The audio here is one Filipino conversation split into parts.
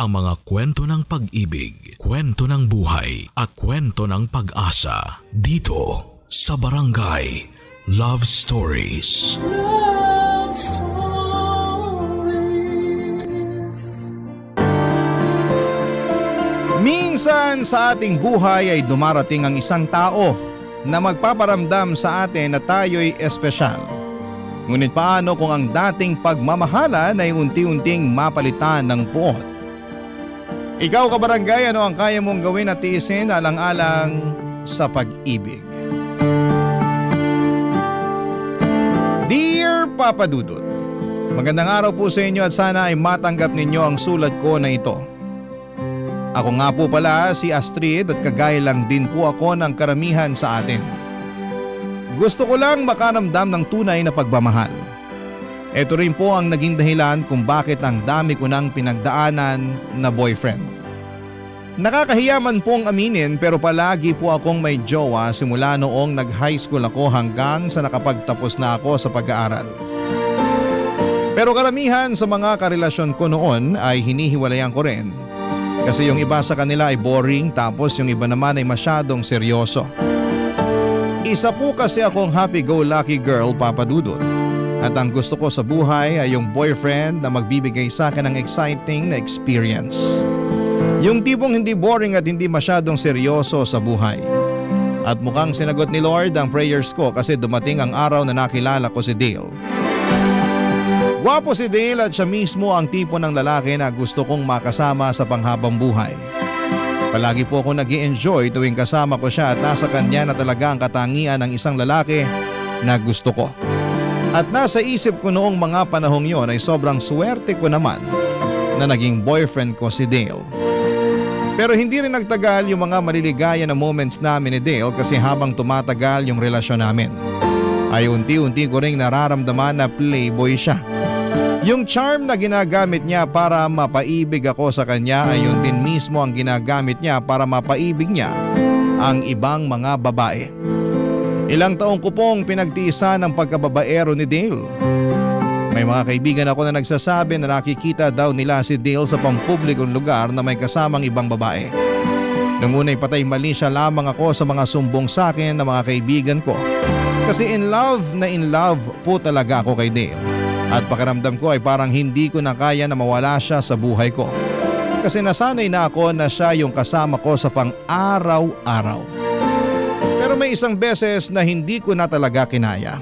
ang mga kwento ng pag-ibig, kwento ng buhay at kwento ng pag-asa dito sa Barangay Love Stories. Love Stories. Minsan sa ating buhay ay dumarating ang isang tao na magpaparamdam sa atin na tayo'y espesyal. Ngunit paano kung ang dating pagmamahalan ay unti-unting mapalitan ng puot? Ikaw kabarangay, ano ang kaya mong gawin at tiisin alang-alang sa pag-ibig? Dear Papa Dudut, magandang araw po sa inyo at sana ay matanggap ninyo ang sulat ko na ito. Ako nga po pala si Astrid at kagaya lang din po ako ng karamihan sa atin. Gusto ko lang makaramdam ng tunay na pagmamahal. Ito rin po ang naging dahilan kung bakit ang dami ko nang pinagdaanan na boyfriend. Nakakahiya man pong aminin pero palagi po akong may jowa simula noong nag-high school ako hanggang sa nakapagtapos na ako sa pag-aaral. Pero karamihan sa mga karelasyon ko noon ay hinihiwalayan ko rin. Kasi yung iba sa kanila ay boring tapos yung iba naman ay masyadong seryoso. Isa po kasi akong happy-go-lucky girl, Papa Dudut. At ang gusto ko sa buhay ay yung boyfriend na magbibigay sa akin ng exciting na experience. Yung tipong hindi boring at hindi masyadong seryoso sa buhay. At mukhang sinagot ni Lord ang prayers ko kasi dumating ang araw na nakilala ko si Dale. Gwapo si Dale at siya mismo ang tipo ng lalaki na gusto kong makasama sa panghabang buhay. Palagi po ako nag-i-enjoy tuwing kasama ko siya at nasa kanya na talaga ang katangian ng isang lalaki na gusto ko. At nasa isip ko noong mga panahong yon ay sobrang swerte ko naman na naging boyfriend ko si Dale. Pero hindi rin nagtagal yung mga maliligaya na moments namin ni Dale kasi habang tumatagal yung relasyon namin ay unti-unti ko ring nararamdaman na playboy siya. Yung charm na ginagamit niya para mapaibig ako sa kanya ay yun din mismo ang ginagamit niya para mapaibig niya ang ibang mga babae. Ilang taong ko pong pinagtiisan ang pagkababaero ni Dale. May mga kaibigan ako na nagsasabi na nakikita daw nila si Dale sa pampublikong lugar na may kasamang ibang babae. Nung una'y patay mali siya lamang ako sa mga sumbong sa akin ng mga kaibigan ko. Kasi in love po talaga ako kay Dale. At pakiramdam ko ay parang hindi ko na kaya na mawala siya sa buhay ko. Kasi nasanay na ako na siya yung kasama ko sa pang-araw-araw. Pero may isang beses na hindi ko na talaga kinaya.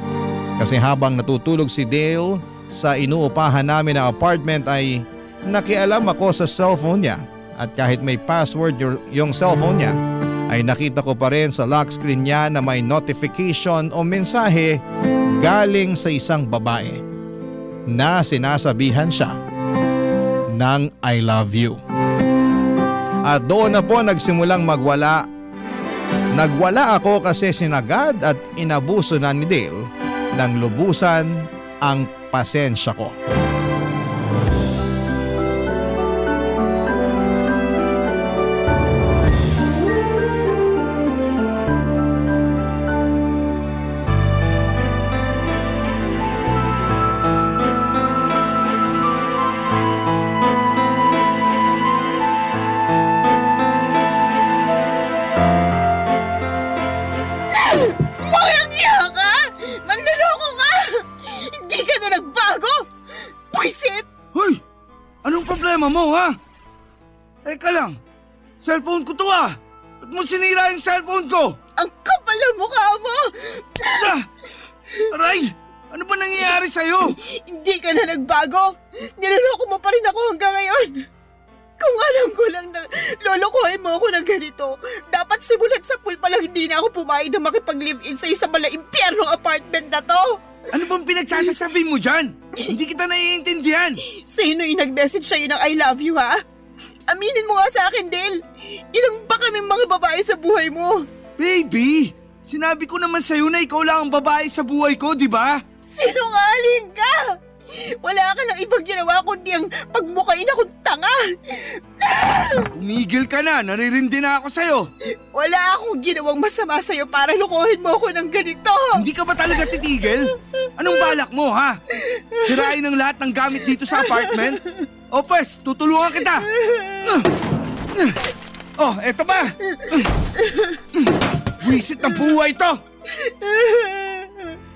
Kasi habang natutulog si Dale sa inuupahan namin na apartment ay nakialam ako sa cellphone niya. At kahit may password yung cellphone niya ay nakita ko pa rin sa lock screen niya na may notification o mensahe galing sa isang babae na sinasabihan siya ng I love you. At doon na po nagsimulang magwala. Nagwala ako kasi sinagad at inabuso na ni Dale ng lubusan ang pasensya ko. Mo ha? Teka lang, cellphone ko to ah! Ba't mo sinira yung cellphone ko? Ang kapal ng mukha mo! Aray! Ano ba nangyayari sa'yo? Hindi ka na nagbago! Niloloko mo pa rin ako hanggang ngayon! Kung alam ko lang na lolokohin mo ako ng ganito, dapat simulat sa pool pa lang hindi na ako pumayag na makipag-live-in sa'yo sa mala-impyernong apartment na to! Ano bang pinagsasasabi mo dyan? Hindi kita naiintindihan. Sino yung nag-message sa'yo ng I love you ha? Aminin mo nga sa akin, Dale. Ilang ba kaming mga babae sa buhay mo? Baby, sinabi ko naman sa'yo na ikaw lang ang babae sa buhay ko, di ba? Sinungaling ka! Wala ka lang ibang ginawa kundi ang pagmukain akong tanga. Umigil ka na, naririndi na ako sa'yo. Wala akong ginawang masama sa'yo para lukuhin mo ako ng ganito. Hindi ka ba talaga titigil? Anong balak mo ha? Sirain ang lahat ng gamit dito sa apartment? O pwes, tutulungan kita! Oh, eto ba? Visit ng buhay to!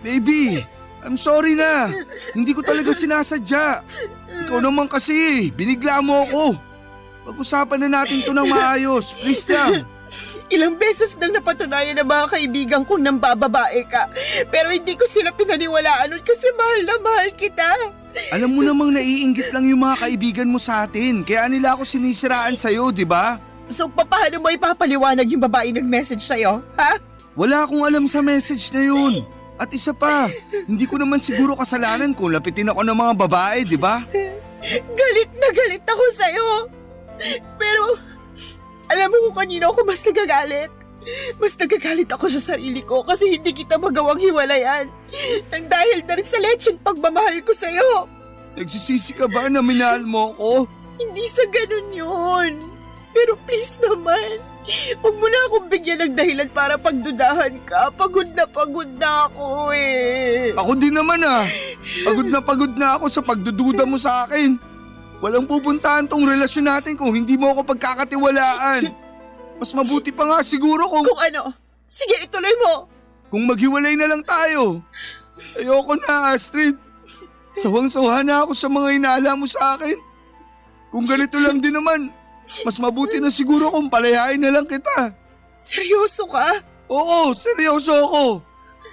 Baby, I'm sorry na. Hindi ko talaga sinasadya. Ikaw naman kasi, binigla mo ako. Pag-usapan na natin to ng maayos, please lang. Ilang beses nang napatunayan ng mga kaibigan kong nang bababae ka. Pero hindi ko sila pinaniwalaan nun kasi mahal na mahal kita. Alam mo namang naiinggit lang yung mga kaibigan mo sa atin. Kaya nila ako sinisiraan sa'yo, di ba? So paano mo ipapaliwanag yung babae nag-message sa'yo, ha? Wala akong alam sa message na yun. At isa pa, hindi ko naman siguro kasalanan kung lapitin ako ng mga babae, di ba? Galit na galit ako sa'yo. Pero, alam mo kung kanino ako mas nagagalit? Mas nagagalit ako sa sarili ko kasi hindi kita magawang hiwalayan. Nang dahil na rin sa lecheng pagmamahal ko sa'yo. Nagsisisi ka ba na minahal mo ko? Hindi sa ganun yun. Pero please naman, huwag mo na akong bigyan ng dahilan para pagdudahan ka. Pagod na ako eh. Ako din naman ah. Pagod na ako sa pagdududa mo sa akin. Walang pupuntahan tong relasyon natin kung hindi mo ako pagkakatiwalaan. Mas mabuti pa nga siguro kung… Kung ano? Sige, ituloy mo. Kung maghiwalay na lang tayo. Ayoko na, Astrid. Sawang-sawa na ako sa mga inaala mo sa akin. Kung ganito lang din naman, mas mabuti na siguro kung palayain na lang kita. Seryoso ka? Oo, seryoso ako.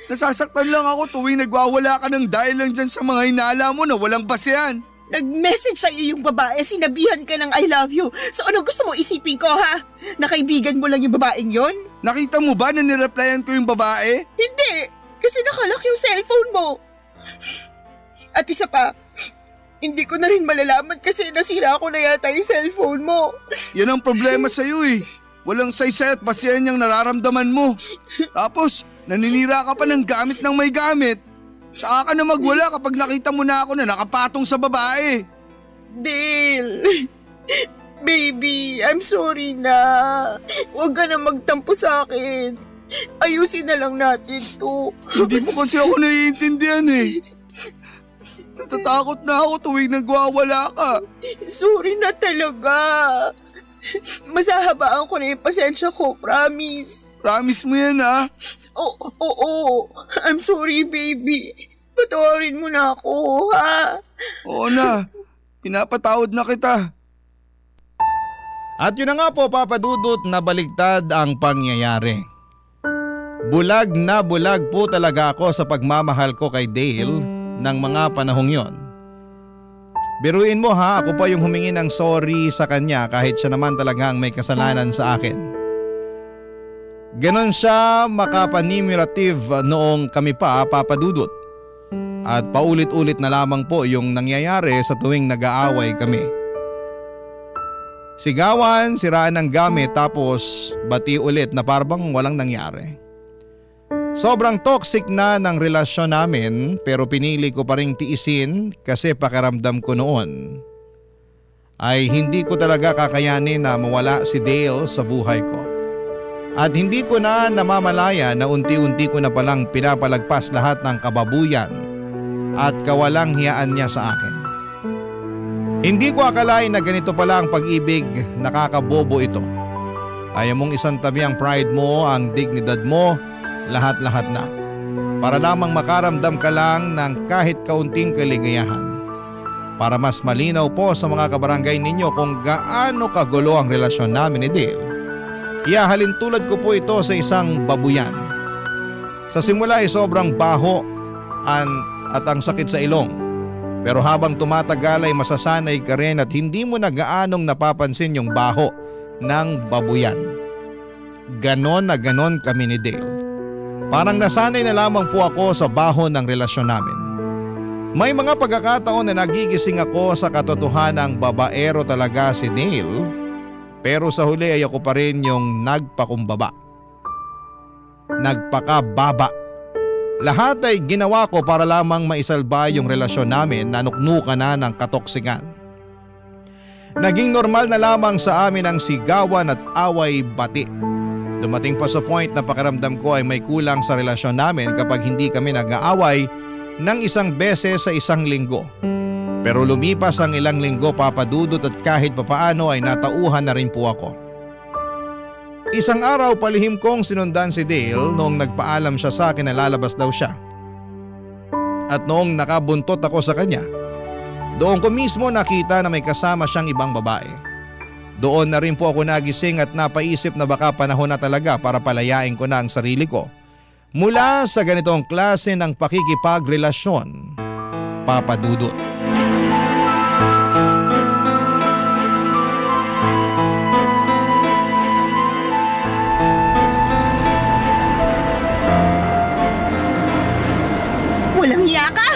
Nasasaktan lang ako tuwing nagwawala ka ng dahil lang dyan sa mga inaala mo na walang basehan. Nag-message sa'yo yung babae, sinabihan ka ng I love you. So ano gusto mo isipin ko ha? Na kaibigan mo lang yung babaeng yon? Nakita mo ba na nireplyan ko yung babae? Hindi, kasi nakalock yung cellphone mo. At isa pa, hindi ko na rin malalaman kasi nasira ko na yata yung cellphone mo. Yan ang problema sa'yo eh. Walang saysay at basihan yung nararamdaman mo. Tapos, naninira ka pa ng gamit ng may gamit. Saka ka na magwala kapag nakita mo na ako na nakapatong sa babae. Dale, baby, I'm sorry na. Huwag ka na magtampo sa akin. Ayusin na lang natin to. Hindi mo kasi ako naiintindihan eh. Natatakot na ako tuwing nagwawala ka. Sorry na talaga. Masahabaan ko na yung pasensya ko, promise. Promise mo yan ha? Oo. I'm sorry, baby. Patawarin mo na ako, ha? Oo na. Pinapatawad na kita. At yun na nga po, Papa Dudut, na baligtad ang pangyayari. Bulag na bulag po talaga ako sa pagmamahal ko kay Dale ng mga panahong yon. Biruin mo ha, ako pa yung humingi ng sorry sa kanya kahit siya naman talagang may kasalanan sa akin. Ganon siya makapanimulative noong kami pa, Papa Dudut. At paulit-ulit na lamang po yung nangyayari sa tuwing nag-aaway kami. Sigawan, siraan ng gamit tapos bati ulit na parang walang nangyari. Sobrang toxic na ng relasyon namin pero pinili ko pa ring tiisin kasi pakiramdam ko noon ay hindi ko talaga kakayanin na mawala si Dale sa buhay ko. At hindi ko na namamalaya na unti-unti ko na palang pinapalagpas lahat ng kababuyan at kawalang hiyaan niya sa akin. Hindi ko akalain na ganito pala ang pag-ibig, nakakabobo ito. Kaya mong isantabi ang pride mo, ang dignidad mo, lahat-lahat na. Para lamang makaramdam ka lang ng kahit kaunting kaligayahan. Para mas malinaw po sa mga kabarangay ninyo kung gaano kagulo ang relasyon namin ni Dale, ihahalin tulad ko po ito sa isang babuyan. Sa simula ay sobrang baho at ang sakit sa ilong. Pero habang tumatagal ay masasanay ka rin at hindi mo na gaanong napapansin yung baho ng babuyan. Ganon na ganon kami ni Dale. Parang nasanay na lamang po ako sa baho ng relasyon namin. May mga pagkakataon na nagigising ako sa katotohanang babaero talaga si Dale, pero sa huli ay ako pa rin yung nagpakumbaba. Nagpakababa. Lahat ay ginawa ko para lamang maisalba yung relasyon namin na nuknukan na ng katoksikan. Naging normal na lamang sa amin ang sigawan at away bati. Dumating pa sa point na pakiramdam ko ay may kulang sa relasyon namin kapag hindi kami nag-aaway ng isang beses sa isang linggo. Pero lumipas ang ilang linggo, Papa Dudut, at kahit papaano ay natauhan na rin po ako. Isang araw palihim kong sinundan si Dale noong nagpaalam siya sa akin na lalabas daw siya. At noong nakabuntot ako sa kanya, doon ko mismo nakita na may kasama siyang ibang babae. Doon na rin po ako nagising at napaisip na baka panahon na talaga para palayain ko na ang sarili ko mula sa ganitong klase ng pakikipagrelasyon, Papa Dudut. Walang hiya ka!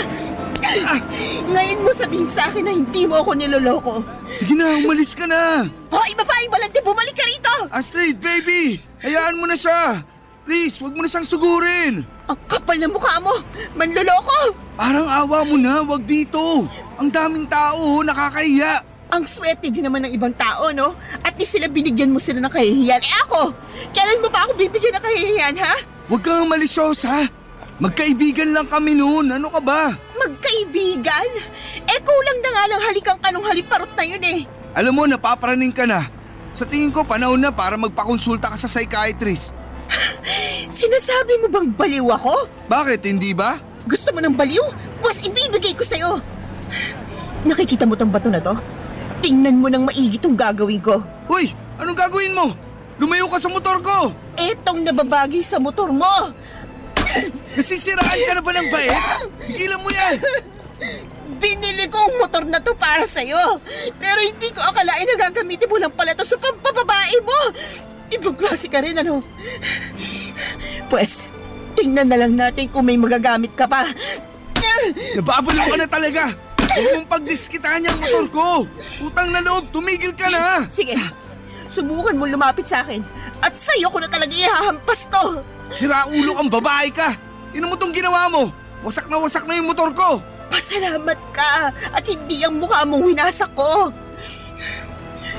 Ngayon mo sabihin sa akin na hindi mo ako niloloko. Sige na, umalis ka na. Hoy, babaeng balante, bumalik ka rito! Astrid, baby! Hayaan mo na siya. Please, wag mo na siyang sugurin. Ang kapal na mukha mo! Manloloko! Parang awa mo na, wag dito. Ang daming tao, nakakahiya. Ang swerte din naman ng ibang tao, no? At di sila binigyan mo sila ng kahihiyan. Ako! Kailan mo pa ako bibigyan ng kahihiyan, ha? Huwag kang malisyosa. Magkaibigan lang kami noon. Ano ka ba? Magkaibigan? Kulang na nga lang halikang kanong haliparot na yun eh. Alam mo, napaparaning ka na. Sa tingin ko, panahon na para magpakonsulta ka sa psychiatrist. Sinasabi mo bang baliw ako? Bakit, hindi ba? Gusto mo ng baliw? Buwas ibibigay ko sa'yo. Nakikita mo tong bato na to? Tingnan mo nang maigi tong gagawin ko. Uy, anong gagawin mo? Lumayo ka sa motor ko! Etong nababagay sa motor mo! Nasisiraan ka na ba ng bait? Tigilan mo yan! Binili ko ang motor na to para sa'yo. Pero hindi ko akalain na gagamitin mo lang pala to sa pampababae mo. Ibang klase ka rin, ano? Pues, tingnan na lang natin kung may magagamit ka pa. Nababalaw ka na talaga! Huwag mong pagdiskitahan yung motor ko! Utang na loob, tumigil ka na! Sige, subukan mo lumapit sa akin. At sa'yo ko na talaga ihahampas to. Siraulo kang babae ka! Tinan mo tong ginawa mo! Wasak na yung motor ko! Pasalamat ka at hindi ang mukha mong winasak ko.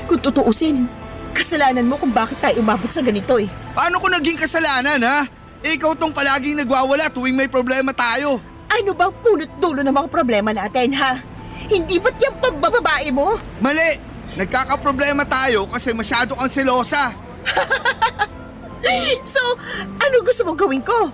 Kung tutuusin, kasalanan mo kung bakit tayo umabot sa ganito eh. Paano ko naging kasalanan, ha? Ikaw tong palaging nagwawala tuwing may problema tayo. Ano bang punot dulo ng mga problema natin, ha? Hindi ba't yung pambababae mo? Mali! Nagkakaproblema tayo kasi masyado kang selosa. So, ano gusto mong gawin ko?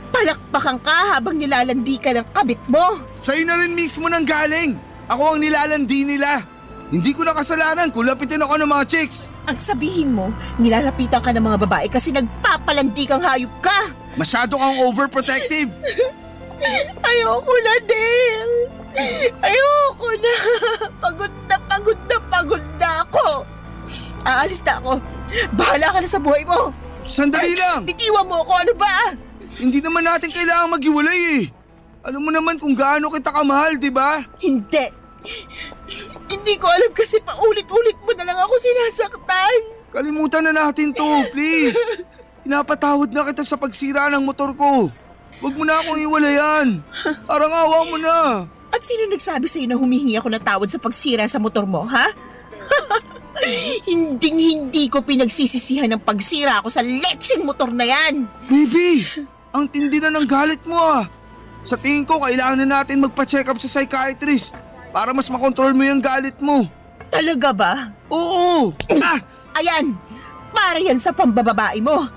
Palakpakan ka habang nilalandi ka ng kabit mo. Sa'yo na rin mismo nang galing. Ako ang nilalandi nila. Hindi ko na kasalanan kung lapitin ako ng mga chicks. Ang sabihin mo, nilalapitan ka ng mga babae kasi nagpapalandi kang hayop ka. Masyado kang overprotective. Ayoko na, Dale. Ayoko na. Pagod na ako. Aalis na ako. Bahala ka na sa buhay mo. Sandali lang. Bitiwan mo ako, ano ba? Hindi naman natin kailangang maghiwalay eh. Alam mo naman kung gaano kita kamahal, di ba? Hindi. Hindi ko alam kasi paulit-ulit mo na lang ako sinasaktan. Kalimutan na natin to, please. Pinapatawad na kita sa pagsira ng motor ko. Huwag mo na akong iwalayan. Parang awa mo na. At sino nagsabi sa'yo na humihingi ako ng tawad sa pagsira sa motor mo, ha? Hindi ko pinagsisisihan ng pagsira ako sa lecheng motor na yan. Baby, ang tindi na ng galit mo ah. Sa tingin ko, kailangan na natin magpa-check up sa psychiatrist para mas makontrol mo yung galit mo. Talaga ba? Oo! Ah! Ayan, para yan sa pambababae mo.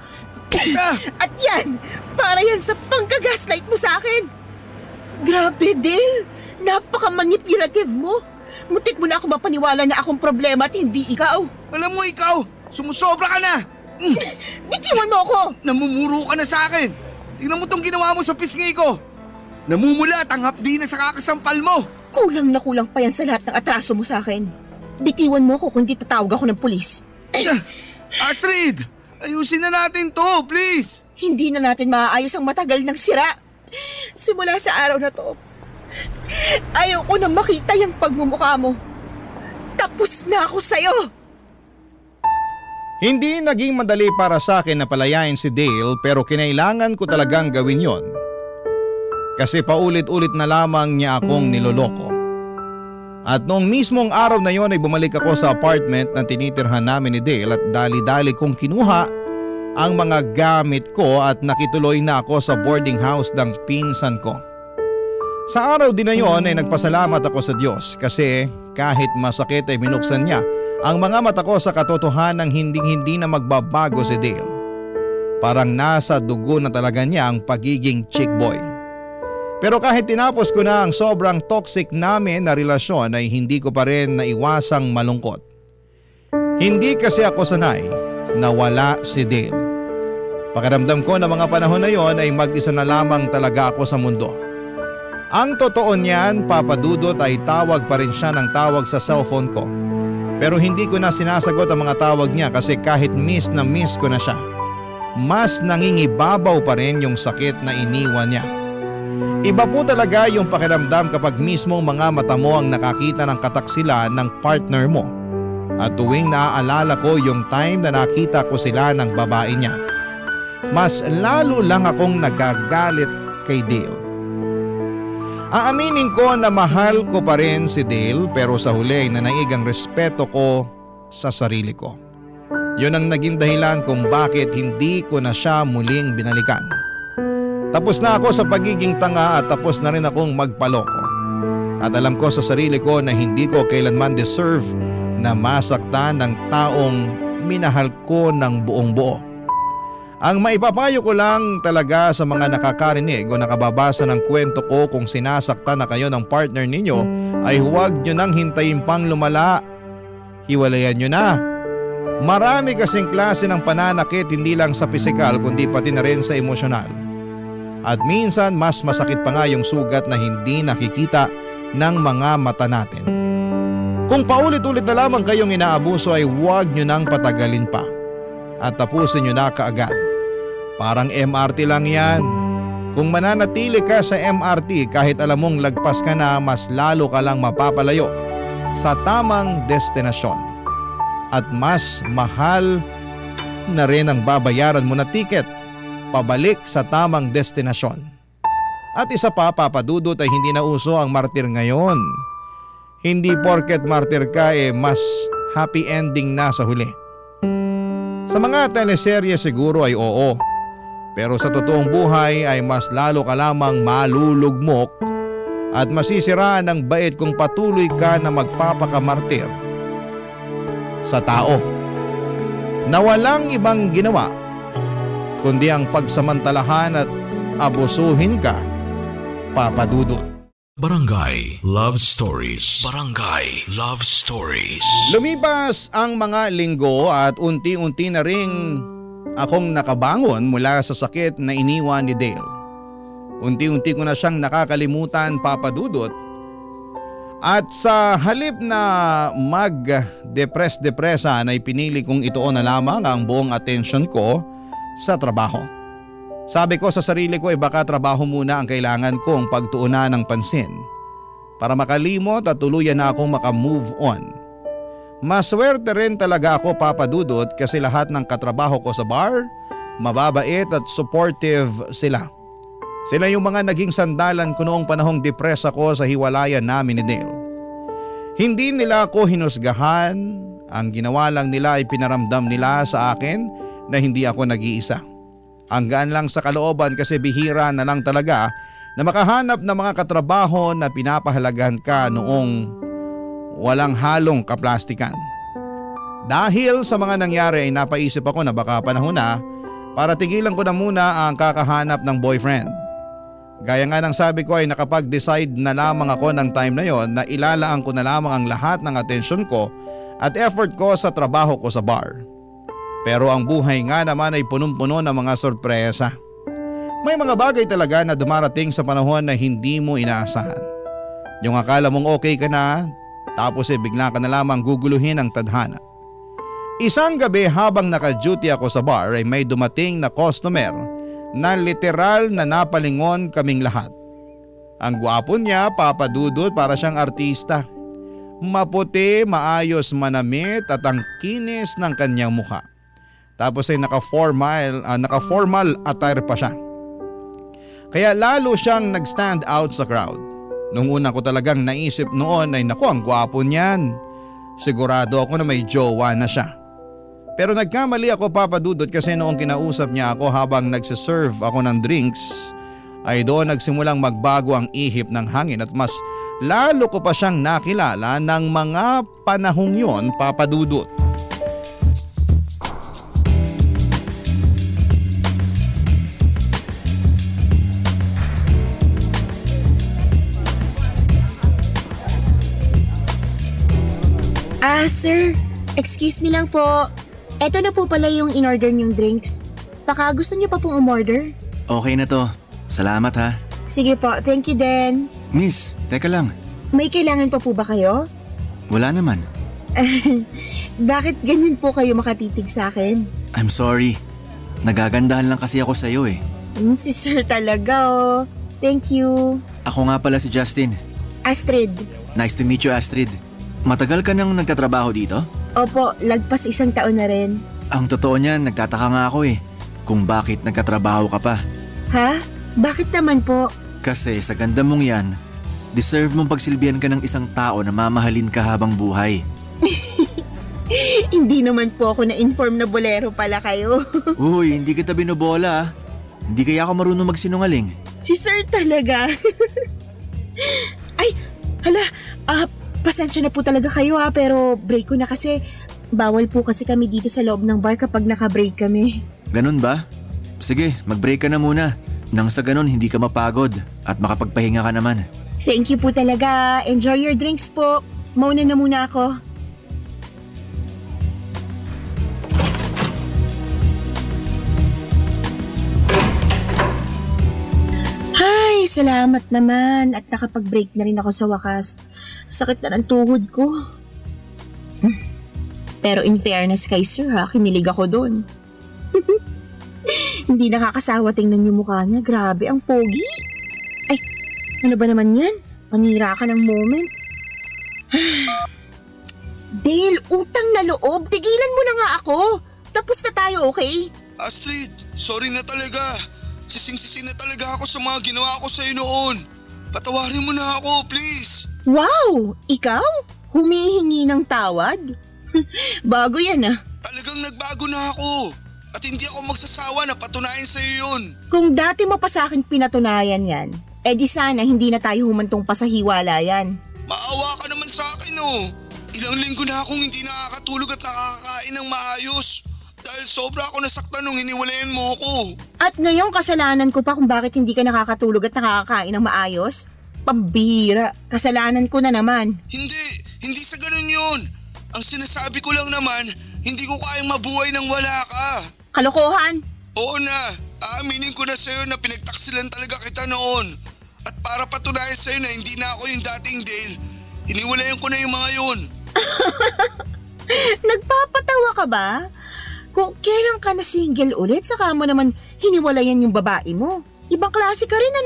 Ah! At yan, para yan sa panggagaslight mo sa akin. Grabe, Dale. Napaka-manipulative mo. Muntik mo na ako mapaniwala na akong problema at hindi ikaw. Alam mo ikaw, sumusobra ka na! Bitiwan mo ako! Namumuro ka na sa akin! Tingnan mo tong ginawa mo sa pisngi ko! Namumulat ang hapdi na sa kakasampal mo! Kulang na kulang pa yan sa lahat ng atraso mo sa akin. Bitiwan mo ako kung di tatawag ako ng pulis. Astrid! Ayusin na natin to, please! Hindi na natin maaayos ang matagal ng sira. Simula sa araw na to, ayaw ko na makita yung pagmumukha mo. Tapos na ako sa'yo! Hindi naging madali para sa akin na palayain si Dale pero kinailangan ko talagang gawin yon. Kasi paulit-ulit na lamang niya akong niloloko. At noong mismong araw na yon ay bumalik ako sa apartment na tinitirhan namin ni Dale at dali-dali kong kinuha ang mga gamit ko at nakituloy na ako sa boarding house ng pinsan ko. Sa araw din na yon ay nagpasalamat ako sa Diyos kasi kahit masakit ay binuksan niya ang mga mata ko sa katotohanang hindi na magbabago si Dale. Parang nasa dugo na talaga niya ang pagiging chick boy. Pero kahit tinapos ko na ang sobrang toxic namin na relasyon ay hindi ko pa rin naiwasang malungkot. Hindi kasi ako sanay na wala si Dale. Pakiramdam ko na mga panahon na yon ay mag-isa na lamang talaga ako sa mundo. Ang totoo niyan, Papa Dudut, ay tawag pa rin siya ng tawag sa cellphone ko. Pero hindi ko na sinasagot ang mga tawag niya kasi kahit miss na miss ko na siya, mas nangingibabaw pa rin yung sakit na iniwan niya. Iba po talaga yung pakiramdam kapag mismong mga mata mo ang nakakita ng kataksilan ng partner mo. At tuwing naaalala ko yung time na nakita ko sila ng babae niya, mas lalo lang akong nagagalit kay Dale. Aaminin ko na mahal ko pa rin si Dale pero sa huli nanaig ang respeto ko sa sarili ko. Yun ang naging dahilan kung bakit hindi ko na siya muling binalikan. Tapos na ako sa pagiging tanga at tapos na rin akong magpaloko. At alam ko sa sarili ko na hindi ko kailanman deserve na masaktan ng taong minahal ko ng buong buo. Ang maipapayo ko lang talaga sa mga nakakarinig o nakababasa ng kwento ko kung sinasaktan na kayo ng partner ninyo ay huwag nyo nang hintayin pang lumala. Hiwalayan nyo na. Marami kasing klase ng pananakit hindi lang sa pisikal kundi pati na rin sa emosyonal. At minsan mas masakit pa nga yung sugat na hindi nakikita ng mga mata natin. Kung paulit-ulit na lamang kayong inaabuso ay huwag nyo nang patagalin pa at tapusin nyo na kaagad. Parang MRT lang yan. Kung mananatili ka sa MRT kahit alam mong lagpas ka na, mas lalo ka lang mapapalayo sa tamang destinasyon. At mas mahal na rin ang babayaran mo na tiket pabalik sa tamang destinasyon. At isa pa, Papa Dudut, ay hindi na uso ang martir ngayon. Hindi porket martir ka mas happy ending na sa huli. Sa mga teleserye siguro ay oo. Pero sa totoong buhay ay mas lalo ka lamang malulugmok at masisiraan ng bait kung patuloy ka na magpapakamartir sa tao na walang ibang ginawa kundi ang pagsamantalahan at abusuhin ka, Papa Dudut. Barangay Love Stories. Barangay Love Stories. Lumipas ang mga linggo at unti-unti na ring akong nakabangon mula sa sakit na iniwan ni Dale. Unti-unti ko na siyang nakakalimutan, Papa Dudut. At sa halip na mag-depress-depressan ay pinili kong ituon na lamang ang buong atensyon ko sa trabaho. Sabi ko sa sarili ko ay baka trabaho muna ang kailangan kong pagtuunan ng pansin para makalimot at tuluyan na akong makamove on. Maswerte rin talaga ako, Papa Dudut, kasi lahat ng katrabaho ko sa bar, mababait at supportive sila. Sila yung mga naging sandalan ko noong panahong depress ako sa hiwalayan namin ni Dale. Hindi nila ako hinusgahan, ang ginawa lang nila ay pinaramdam nila sa akin na hindi ako nag-iisa. Ang gaan lang sa kalooban kasi bihira na lang talaga na makahanap ng mga katrabaho na pinapahalagahan ka noong walang halong kaplastikan. Dahil sa mga nangyari ay napaisip ako na baka panahon na para tigilan ko na muna ang kakahanap ng boyfriend. Gaya nga ng sabi ko ay nakapag-decide na lamang ako ng time na yon na ilalaan ko na lamang ang lahat ng atensyon ko at effort ko sa trabaho ko sa bar. Pero ang buhay nga naman ay punong-puno ng mga sorpresa. May mga bagay talaga na dumarating sa panahon na hindi mo inaasahan. Yung akala mong okay ka na, tapos bigla ka na lamang guguluhin ang tadhana. Isang gabi habang naka-duty ako sa bar ay may dumating na customer na literal na napalingon kaming lahat. Ang gwapo niya, Papa Dudut, para siyang artista. Maputi, maayos manamit at ang kinis ng kanyang mukha. Tapos ay naka-formal attire pa siya. Kaya lalo siyang nag-stand out sa crowd. Nung una ko talagang naisip noon ay naku, ang gwapo niyan. Sigurado ako na may jowa na siya. Pero nagkamali ako, Papa Dudut, kasi noong kinausap niya ako habang nagsiserve ako ng drinks ay doon nagsimulang magbago ang ihip ng hangin at mas lalo ko pa siyang nakilala ng mga panahong yon, Papa Dudut. Sir, excuse me lang po. Eto na po pala yung in-order niyong drinks. Baka gusto niyo pa pong umorder? Okay na to. Salamat ha. Sige po, thank you din. Miss, teka lang. May kailangan pa po ba kayo? Wala naman. Bakit ganyan po kayo makatitig sa akin? I'm sorry. Nagagandahan lang kasi ako sa'yo eh. Si Sir talaga oh. Thank you. Ako nga pala si Justin. Astrid. Nice to meet you, Astrid. Matagal ka nang nagtatrabaho dito? Opo, lagpas 1 taon na rin. Ang totoo niyan, nagtataka nga ako eh. Kung bakit nagkatrabaho ka pa. Ha? Bakit naman po? Kasi sa ganda mong yan, deserve mong pagsilbihan ka ng isang tao na mamahalin ka habang buhay. Hindi naman po ako na-inform na bolero pala kayo. Uy, hindi kita binobola ah. Hindi kaya ako marunong magsinungaling. Si Sir talaga. Ay, hala, pasensya na po talaga kayo pero break ko na kasi bawal po kasi kami dito sa loob ng bar kapag naka-break kami. Ganun ba? Sige, mag-break ka na muna. Nang sa ganun hindi ka mapagod at makapagpahinga ka naman. Thank you po talaga. Enjoy your drinks po. Mauna na muna ako. Ay, salamat naman at nakapag-break na rin ako sa wakas. Sakit na ng tuhod ko. Pero in fairness kay Sir kinilig ako doon. Hindi nakakasawa tingnan yung mukha niya. Grabe, ang pogi. Ay, ano ba naman yan? Panira ka ng moment. Dale, utang na loob. Tigilan mo na nga ako. Tapos na tayo, okay? Astrid, sorry na talaga. Sising-sisi na talaga ako sa mga ginawa ko sa'yo noon. Patawarin mo na ako, please. Wow! Ikaw? Humihingi ng tawad? Bago yan Talagang nagbago na ako. At hindi ako magsasawa na patunayan sa'yo yun. Kung dati mo pa sa akin pinatunayan yan, di sana hindi na tayo humantong pa sa hiwalayan. Maawa ka naman sa akin Ilang linggo na akong hindi nakakatulog at nakakakain ng maayos. Dahil sobra ako nasaktan nung hiniwalayan mo ako. At ngayon kasalanan ko pa kung bakit hindi ka nakakatulog at nakakakain ng maayos? Pambihira, kasalanan ko na naman. Hindi sa ganun yun. Ang sinasabi ko lang naman, hindi ko kayang mabuhay nang wala ka. Kalokohan? Oo na, aaminin ko na sa'yo na pinagtaksilan talaga kita noon. At para patunayan sa'yo na hindi na ako yung dating Dale, iniwalayan ko na yung mga yun. Nagpapatawa ka ba? Kung kailan ka na single ulit, saka mo naman hiniwalayan yung babae mo. Ibang klase ka rin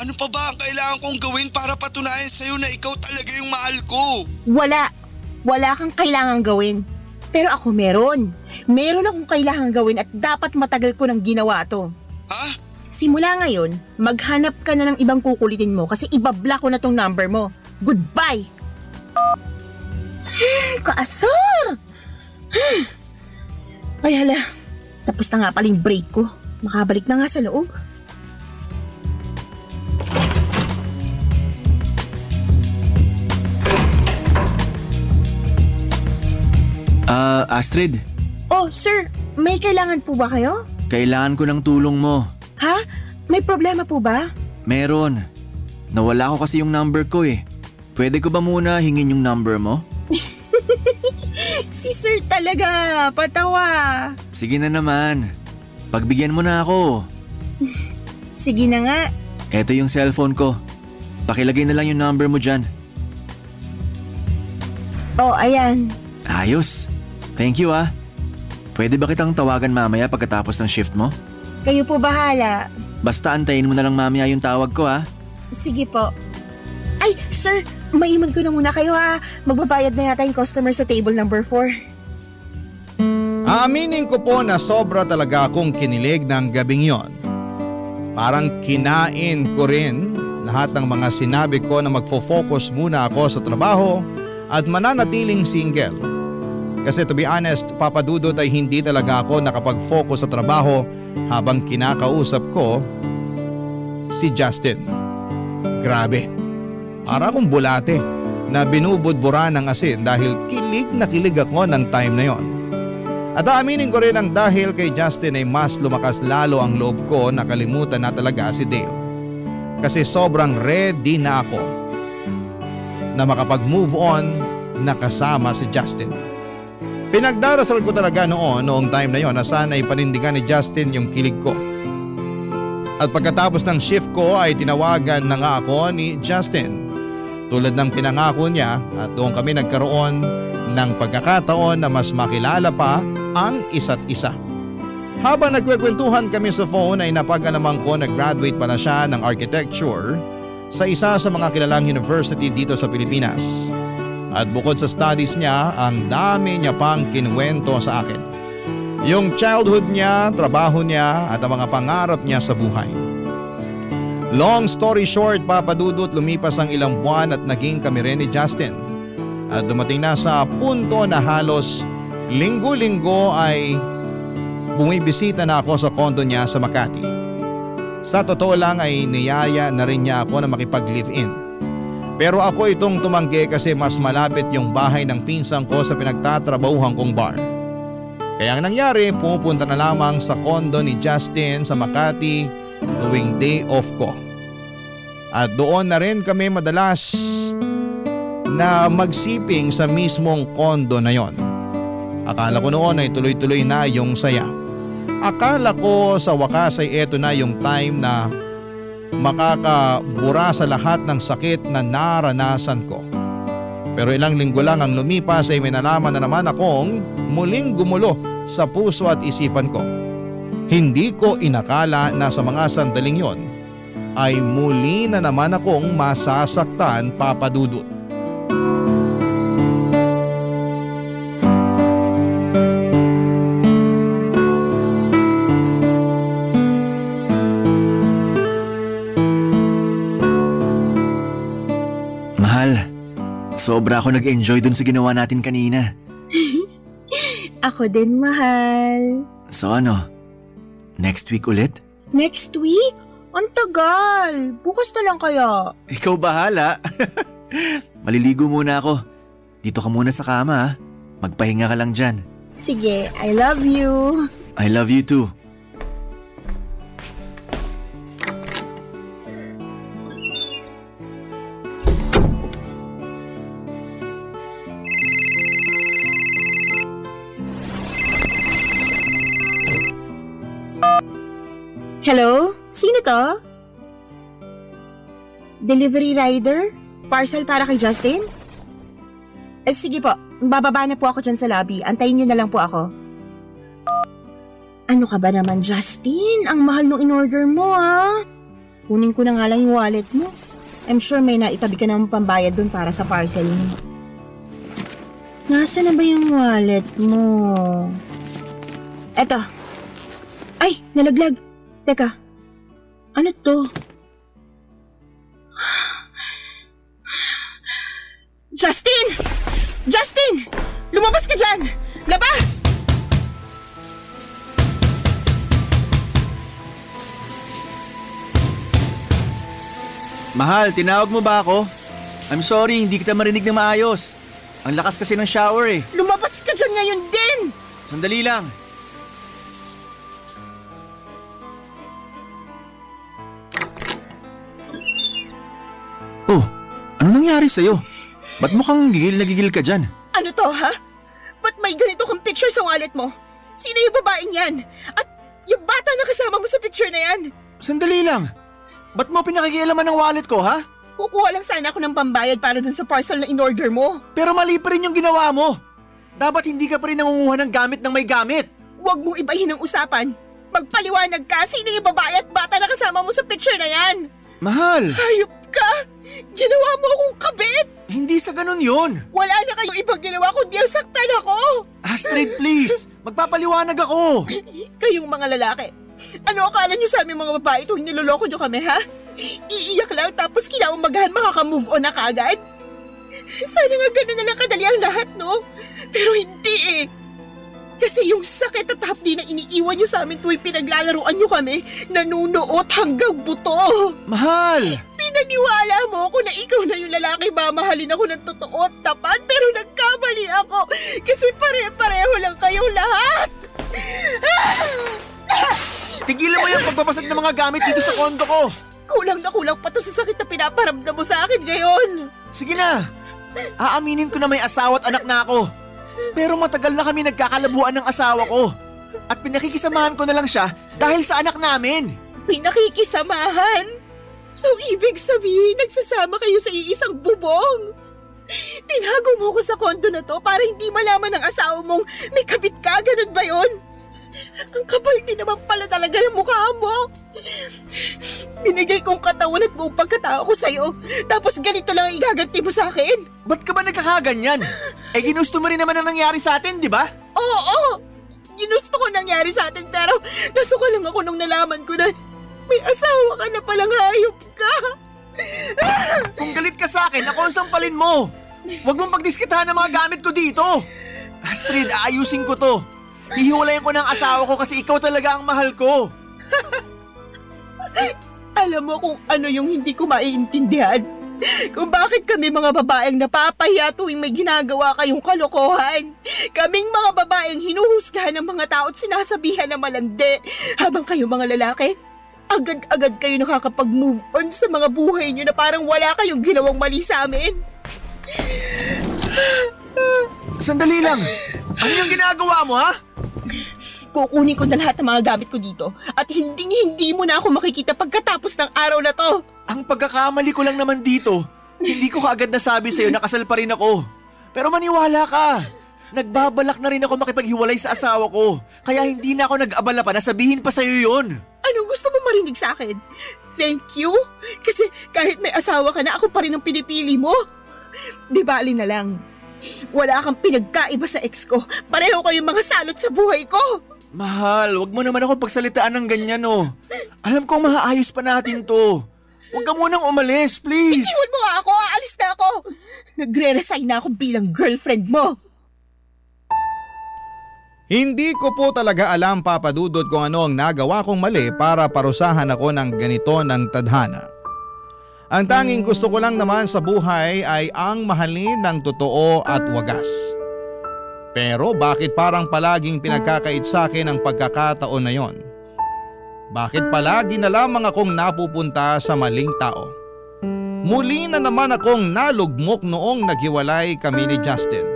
Ano pa ba ang kailangan kong gawin para patunayan sa'yo na ikaw talaga yung mahal ko? Wala kang kailangang gawin. Pero ako meron. Meron akong kailangang gawin at dapat matagal ko nang ginawa to. Ha? Simula ngayon, maghanap ka na ng ibang kukulitin mo kasi ibablock ko na tong number mo. Goodbye! Kaasar! Ay hala, tapos na nga paling break ko. Makabalik na nga sa loob. Astrid? Oh, sir, may kailangan po ba kayo? Kailangan ko ng tulong mo. Ha? May problema po ba? Meron. Nawala ko kasi yung number ko eh. Pwede ko ba muna hingin yung number mo? Si sir talaga, patawa. Sige na naman. Pagbigyan mo na ako. Sige na nga. Eto yung cellphone ko. Pakilagay na lang yung number mo dyan. Oh, ayan. Ayos. Thank you ah. Pwede ba kitang tawagan mamaya pagkatapos ng shift mo? Kayo po bahala. Basta antayin mo na lang mamaya yung tawag ko ah. Sige po. Ay, sir, maiman ko na muna kayo ha. Magbabayad na yata yung customer sa table number 4. Aminin ko po na sobra talaga akong kinilig ng gabing yon. Parang kinain ko rin lahat ng mga sinabi ko na magfo-focus muna ako sa trabaho at mananatiling single. Kasi to be honest, Papa Dudut ay hindi talaga ako nakapag-focus sa trabaho habang kinakausap ko si Justin. Grabe, para akong bulate na binubudbura ng asin dahil kilig na kilig ako ng time na yon. At aaminin ko rin ang dahil kay Justin ay mas lumakas lalo ang loob ko na kalimutan na talaga si Dale. Kasi sobrang ready na ako na makapag-move on na kasama si Justin. Pinagdarasal ko talaga noong time na yon na sana ay panindigan ni Justin yung kilig ko. At pagkatapos ng shift ko ay tinawagan na nga ako ni Justin. Tulad ng pinangako niya at doon kami nagkaroon ng pagkakataon na mas makilala pa ang isa't isa. Habang nagkwekwentuhan kami sa phone ay napag-alaman ko na graduate pala siya ng architecture sa isa sa mga kilalang university dito sa Pilipinas. At bukod sa studies niya, ang dami niya pang kinuwento sa akin. Yung childhood niya, trabaho niya at ang mga pangarap niya sa buhay. Long story short, Papa Dudut, lumipas ang ilang buwan at naging kami rin ni Justin. At dumating na sa punto na halos linggo-linggo ay bumibisita na ako sa condo niya sa Makati. Sa totoo lang ay niyaya na rin niya ako na makipag-live-in. Pero ako itong tumanggi kasi mas malapit yung bahay ng pinsan ko sa pinagtatrabahuhan kong bar. Kaya ang nangyari, pumupunta na lamang sa condo ni Justin sa Makati tuwing day off ko. At doon na rin kami madalas na magsiping sa mismong condo na yon. Akala ko noon ay tuloy-tuloy na yung saya. Akala ko sa wakas ay eto na yung time na makakabura sa lahat ng sakit na naranasan ko. Pero ilang linggo lang ang lumipas ay may nalaman na naman akong muling gumulo sa puso at isipan ko. Hindi ko inakala na sa mga sandaling yon ay muli na naman akong masasaktan, Papa Dudut. Sobra ako nag-enjoy dun sa ginawa natin kanina. Ako din, mahal. So ano? Next week ulit? Next week? Ang tagal. Bukas na lang kaya. Ikaw bahala. Maliligo muna ako. Dito ka muna sa kama ha. Magpahinga ka lang dyan. Sige, I love you. I love you too. Hello? Sino to? Delivery rider? Parcel para kay Justin? Sige po, bababa na po ako dyan sa lobby. Antayin niyo na lang po ako. Ano ka ba naman, Justin? Ang mahal nung in-order mo, ha? Kunin ko na nga lang yung wallet mo. I'm sure may naitabi ka naman pambayad dun para sa parcel mo. Nasaan na ba yung wallet mo? Eto. Ay, nalaglag. Teka, ano to? Justin! Justin! Lumabas ka dyan! Labas! Mahal, tinawag mo ba ako? I'm sorry, hindi kita marinig na maayos. Ang lakas kasi ng shower eh. Lumabas ka dyan ngayon din! Sandali lang. Oh, ano nangyari sa'yo? Ba't mukhang gigil na gigil ka dyan? Ano to, ha? Ba't may ganito kang picture sa wallet mo? Sino yung babaeng yan? At yung bata na kasama mo sa picture na yan? Sandali lang. Ba't mo pinakikialaman ng wallet ko, ha? Kukuha lang sana ako ng pambayad para dun sa parcel na in-order mo. Pero mali pa rin yung ginawa mo. Dapat hindi ka pa rin nangunguha ng gamit ng may gamit. Huwag mong ibahin ang usapan. Magpaliwanag ka, sino yung babae at bata na kasama mo sa picture na yan? Mahal! Hayop ka! Ginawa mo akong kabit! Hindi sa ganun yun! Wala na kayong ibang ginawa kundi ang saktan ako! Astrid, please! Magpapaliwanag ako! Kayong mga lalaki, ano akala nyo sa aming mga babae tuwing niloloko nyo kami, ha? Iiyak lang tapos kinaumagahan makaka-move on na kaagad? Sana nga ganun na lang kadali ang lahat, no? Pero hindi eh! Kasi yung sakit at hapdi na iniiwan niyo sa amin tuwing pinaglalaruan niyo kami, nanunuot hanggang buto. Mahal! Pinaniwala mo ako na ikaw na yung lalaki mamahalin ako ng totoo at tapat, pero nagkamali ako kasi pare-pareho lang kayong lahat. Tigilan mo yung pagbabasag ng mga gamit dito sa kondo ko. Kulang na kulang pa to sa sakit na pinaparamdam mo sa akin ngayon. Sige na! Aaminin ko na may asawa at anak na ako. Pero matagal na kami nagkakalabuan ng asawa ko. At pinakikisamahan ko na lang siya dahil sa anak namin. Pinakikisamahan? So ibig sabihin nagsasama kayo sa iisang bubong? Tinago mo ko sa kondo na to para hindi malaman ng asawa mong may kabit ka, ganun ba yun? Ang kapal din naman pala talaga ng mukha mo. Binigay kong katawan at buong pagkatao ko sa'yo, tapos ganito lang ang igaganti mo sa akin? Ba't ka ba nagkakaganyan? Ginusto mo rin naman ang nangyari sa atin, di ba? Oo! Ginusto ko nangyari sa atin, pero nasuka lang ako nung nalaman ko na may asawa ka na palang hayop ka. Kung galit ka sa akin, ako ang sampalin mo. Huwag mong pagdiskitahan ang mga gamit ko dito. Astrid, aayusin ko to. Hihiwalayin ko ng asawa ko kasi ikaw talaga ang mahal ko. Alam mo kung ano yung hindi ko maiintindihan? Kung bakit kami mga babaeng napapahiya tuwing may ginagawa kayong kalokohan. Kaming mga babaeng hinuhusgahan ng mga tao at sinasabihan na malandi. Habang kayong mga lalaki, agad-agad kayo nakakapag-move on sa mga buhay nyo na parang wala kayong ginawang mali sa amin. Sandali lang. Ano yung ginagawa mo, ha? Kukunin ko na lahat ng mga gamit ko dito at hindi mo na ako makikita pagkatapos ng araw na to. Ang pagkakamali ko lang naman dito, hindi ko kaagad nasabi sa'yo na kasal pa rin ako. Pero maniwala ka, nagbabalak na rin ako makipaghiwalay sa asawa ko. Kaya hindi na ako nag-abala pa na sabihin pa sa'yo yun. Anong gusto mo marinig sa akin? Thank you? Kasi kahit may asawa ka na, ako pa rin ang pinipili mo. Di ba alin na lang? Wala kang pinagkaiba sa ex ko. Pareho kayong mga salot sa buhay ko. Mahal, wag mo naman ako pagsalitaan ng ganyan, oh. Alam kong maaayos pa natin to. Huwag ka munang umalis, please. Iwan mo nga ako, aalis na ako. Nagre-resign na ako bilang girlfriend mo. Hindi ko po talaga alam, Papa Dudut, kung ano ang nagawa kong mali para parusahan ako ng ganito ng tadhana. Ang tanging gusto ko lang naman sa buhay ay ang mahalin ng totoo at wagas. Pero bakit parang palaging pinagkakait sa akin ang pagkakataon na yon? Bakit palagi na lamang akong napupunta sa maling tao? Muli na naman akong nalugmok noong naghiwalay kami ni Justin.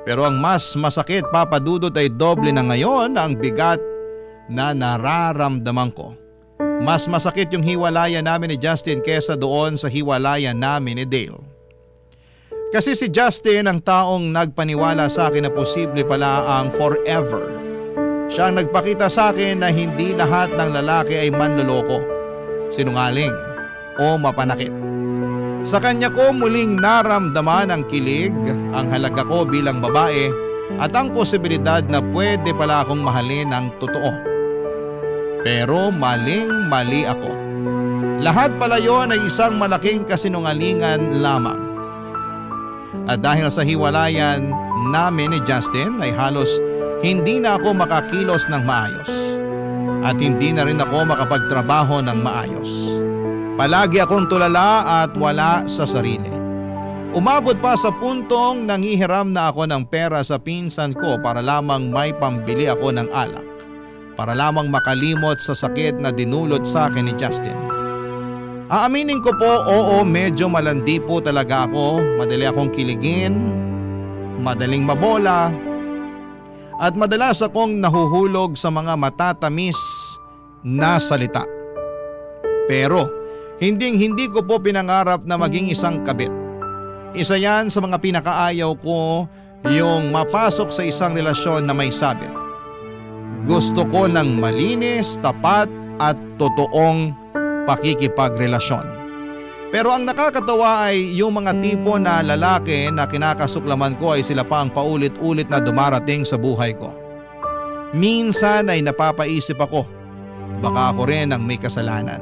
Pero ang mas masakit, Papa Dudut, ay doble na ngayon ang bigat na nararamdaman ko. Mas masakit yung hiwalayan namin ni Justin kesa doon sa hiwalayan namin ni Dale. Kasi si Justin ang taong nagpaniwala sa akin na posible pala ang forever. Siya ang nagpakita sa akin na hindi lahat ng lalaki ay manloloko, sinungaling o mapanakit. Sa kanya ko muling naramdaman ang kilig, ang halaga ko bilang babae at ang posibilidad na pwede pala akong mahalin ng totoo. Pero maling-mali ako. Lahat pala yon ay isang malaking kasinungalingan lamang. At dahil sa hiwalayan namin ni Justin ay halos hindi na ako makakilos ng maayos. At hindi na rin ako makapagtrabaho ng maayos. Palagi akong tulala at wala sa sarili. Umabot pa sa puntong nangihiram na ako ng pera sa pinsan ko para lamang may pambili ako ng alak. Para lamang makalimot sa sakit na dinulot sa akin ni Justin. Aaminin ko po, oo, medyo malandi po talaga ako. Madali akong kiligin, madaling mabola, at madalas akong nahuhulog sa mga matatamis na salita. Pero hindi ko po pinangarap na maging isang kabit. Isa yan sa mga pinakaayaw ko, yung mapasok sa isang relasyon na may sabit. Gusto ko ng malinis, tapat at totoong pakikipagrelasyon. Pero ang nakakatawa ay yung mga tipo na lalaki na kinakasuklaman ko ay sila pa ang paulit-ulit na dumarating sa buhay ko. Minsan ay napapaisip ako, baka ako rin ang may kasalanan.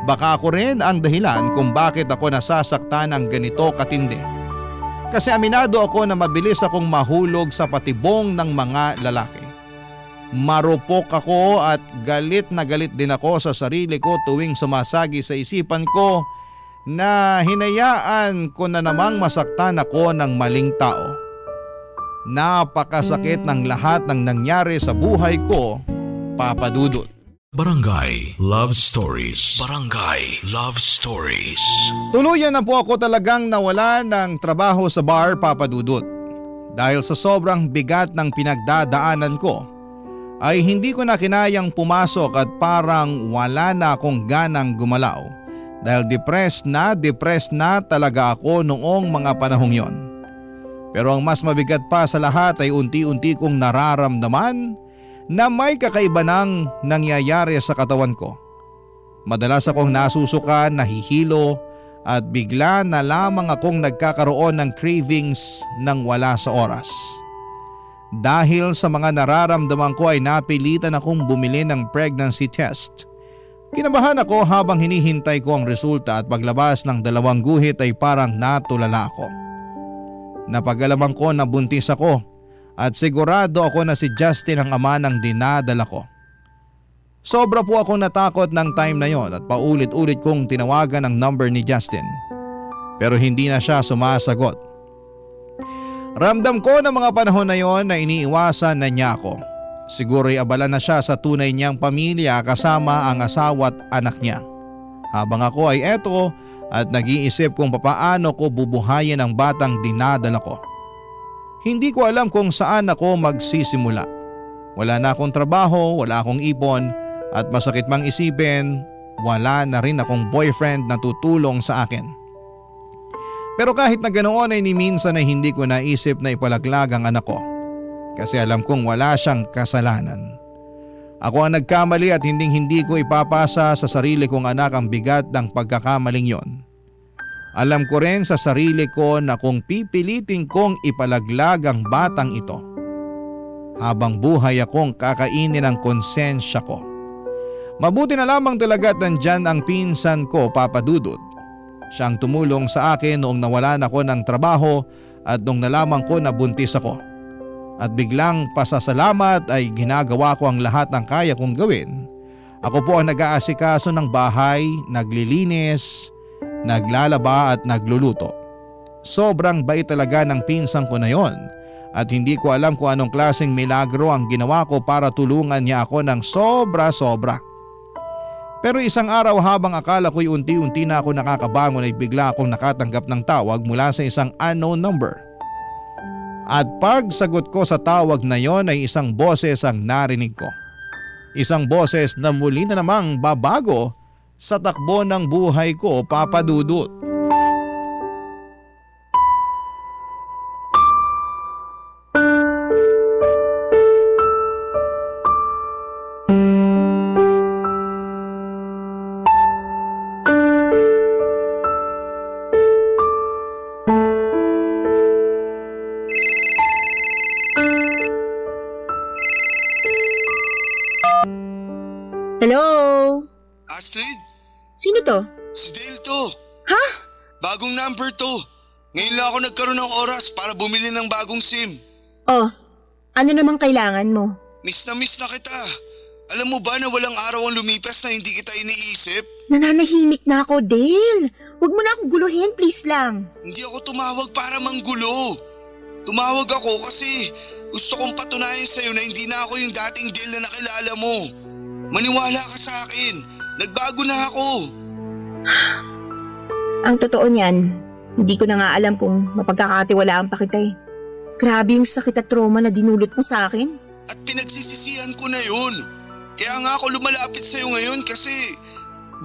Baka ako rin ang dahilan kung bakit ako nasasaktan ng ganito katindi. Kasi aminado ako na mabilis akong mahulog sa patibong ng mga lalaki. Marupok ako at galit na galit din ako sa sarili ko tuwing sumasagi sa isipan ko na hinayaan ko na namang masaktan ako ng maling tao. Napakasakit ng lahat ng nangyari sa buhay ko, Papa Dudut. Barangay Love Stories. Barangay Love Stories. Tuluyan na po ako talagang nawala ng trabaho sa bar, Papa Dudut. Dahil sa sobrang bigat ng pinagdadaanan ko, ay hindi ko na kinayang pumasok at parang wala na akong ganang gumalaw. Dahil depressed na talaga ako noong mga panahong yon. Pero ang mas mabigat pa sa lahat ay unti-unti kong nararamdaman na may kakaiba nang nangyayari sa katawan ko. Madalas akong nasusuka, nahihilo at bigla na lamang akong nagkakaroon ng cravings nang wala sa oras. Dahil sa mga nararamdaman ko ay napilitan akong bumili ng pregnancy test. Kinabahan ako habang hinihintay ko ang resulta at paglabas ng 2 guhit ay parang natulala ako. Napag-alaman ko na buntis ako at sigurado ako na si Justin ang ama ng dinadala ko. Sobra po akong natakot ng time na yon at paulit-ulit kong tinawagan ang number ni Justin. Pero hindi na siya sumasagot. Ramdam ko na mga panahon na yon na iniiwasan na niya ako. Siguro'y abala na siya sa tunay niyang pamilya kasama ang asawa at anak niya. Habang ako ay eto at nag-iisip kung papaano ko bubuhayin ang batang dinadala ko. Hindi ko alam kung saan ako magsisimula. Wala na akong trabaho, wala akong ipon at masakit mang isipin, wala na rin akong boyfriend na tutulong sa akin. Pero kahit na ganoon ay ni minsan ay hindi ko naisip na ipalaglag ang anak ko. Kasi alam kong wala siyang kasalanan. Ako ang nagkamali at hindi ko ipapasa sa sarili kong anak ang bigat ng pagkakamaling yon. Alam ko rin sa sarili ko na kung pipilitin kong ipalaglag ang batang ito, habang buhay akong kakainin ang konsensya ko. Mabuti na lamang talaga at nandyan ang pinsan ko, Papa Dudut. Siyang tumulong sa akin noong nawalan ako ng trabaho at noong nalaman ko na buntis ako. At biglang pasasalamat ay ginagawa ko ang lahat ng kaya kong gawin. Ako po ang nag-aasikaso ng bahay, naglilinis, naglalaba at nagluluto. Sobrang bait talaga ng pinsan ko na yon at hindi ko alam kung anong klaseng milagro ang ginawa ko para tulungan niya ako ng sobra-sobra. Pero isang araw habang akala ko'y unti-unti na ako nakakabangon ay bigla akong nakatanggap ng tawag mula sa isang unknown number. At pagsagot ko sa tawag na yon ay isang boses ang narinig ko. Isang boses na muli na namang babago sa takbo ng buhay ko, Papa Dudut. Hello? Astrid, Sino to? si Dale to. Ha? Bagong number to. Ngayon lang ako nagkaroon ng oras para bumili ng bagong SIM. Oh, ano namang kailangan mo? Miss na kita. Alam mo ba na walang araw ang lumipas na hindi kita iniisip? Nananahimik na ako, Dale. Huwag mo na akong guluhin, please lang. Hindi ako tumawag para manggulo. Tumawag ako kasi gusto kong patunayan sa'yo na hindi na ako yung dating Dale na nakilala mo. Maniwala ka sa akin. Nagbago na ako. Ang totoo niyan, hindi ko na nga alam kung mapagkakatiwalaan pa kita eh. Grabe yung sakit at trauma na dinulot mo sa akin. At pinagsisisihan ko na yun. Kaya nga ako lumalapit sa'yo ngayon kasi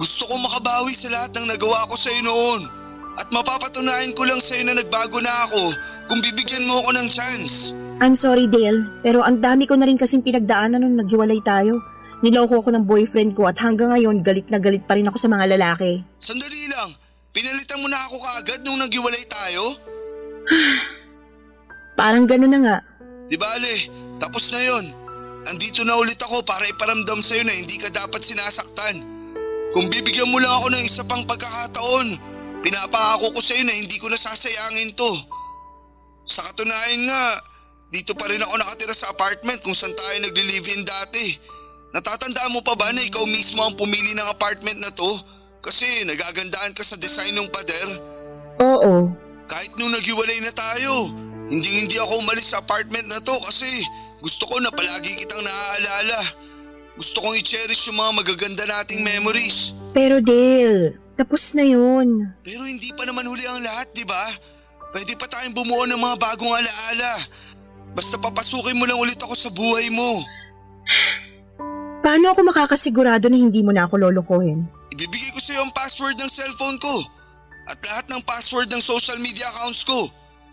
gusto kong makabawi sa lahat ng nagawa ko sa'yo noon. At mapapatunayan ko lang sa'yo na nagbago na ako kung bibigyan mo ako ng chance. I'm sorry, Dale, pero ang dami ko na rin kasing pinagdaanan nung naghiwalay tayo. Niloko ko ng boyfriend ko at hanggang ngayon galit na galit pa rin ako sa mga lalaki. Sandali lang, pinalitan mo na ako kaagad nung naghiwalay tayo? Parang gano'n na nga. Di bale, tapos na yon. Andito na ulit ako para iparamdam sa'yo na hindi ka dapat sinasaktan. Kung bibigyan mo lang ako ng isa pang pagkakataon, pinapangako ko sa'yo na hindi ko nasasayangin to. Sa katunayan nga, dito pa rin ako nakatira sa apartment kung saan tayo nagli-live-in dati. Natatandaan mo pa ba na ikaw mismo ang pumili ng apartment na to? Kasi nagagandaan ka sa design ng pader. Oo. Kahit nung naghiwalay na tayo, hindi ako umalis sa apartment na to kasi gusto ko na palagi kitang naaalala. Gusto kong i-cherish yung mga magaganda nating memories. Pero Dale, tapos na yun. Pero hindi pa naman huli ang lahat, di ba? Pwede pa tayong bumuo ng mga bagong alaala. Basta papasukin mo lang ulit ako sa buhay mo. Paano ako makakasigurado na hindi mo na ako lolokohin? Ibibigay ko sa iyo ang password ng cellphone ko at lahat ng password ng social media accounts ko.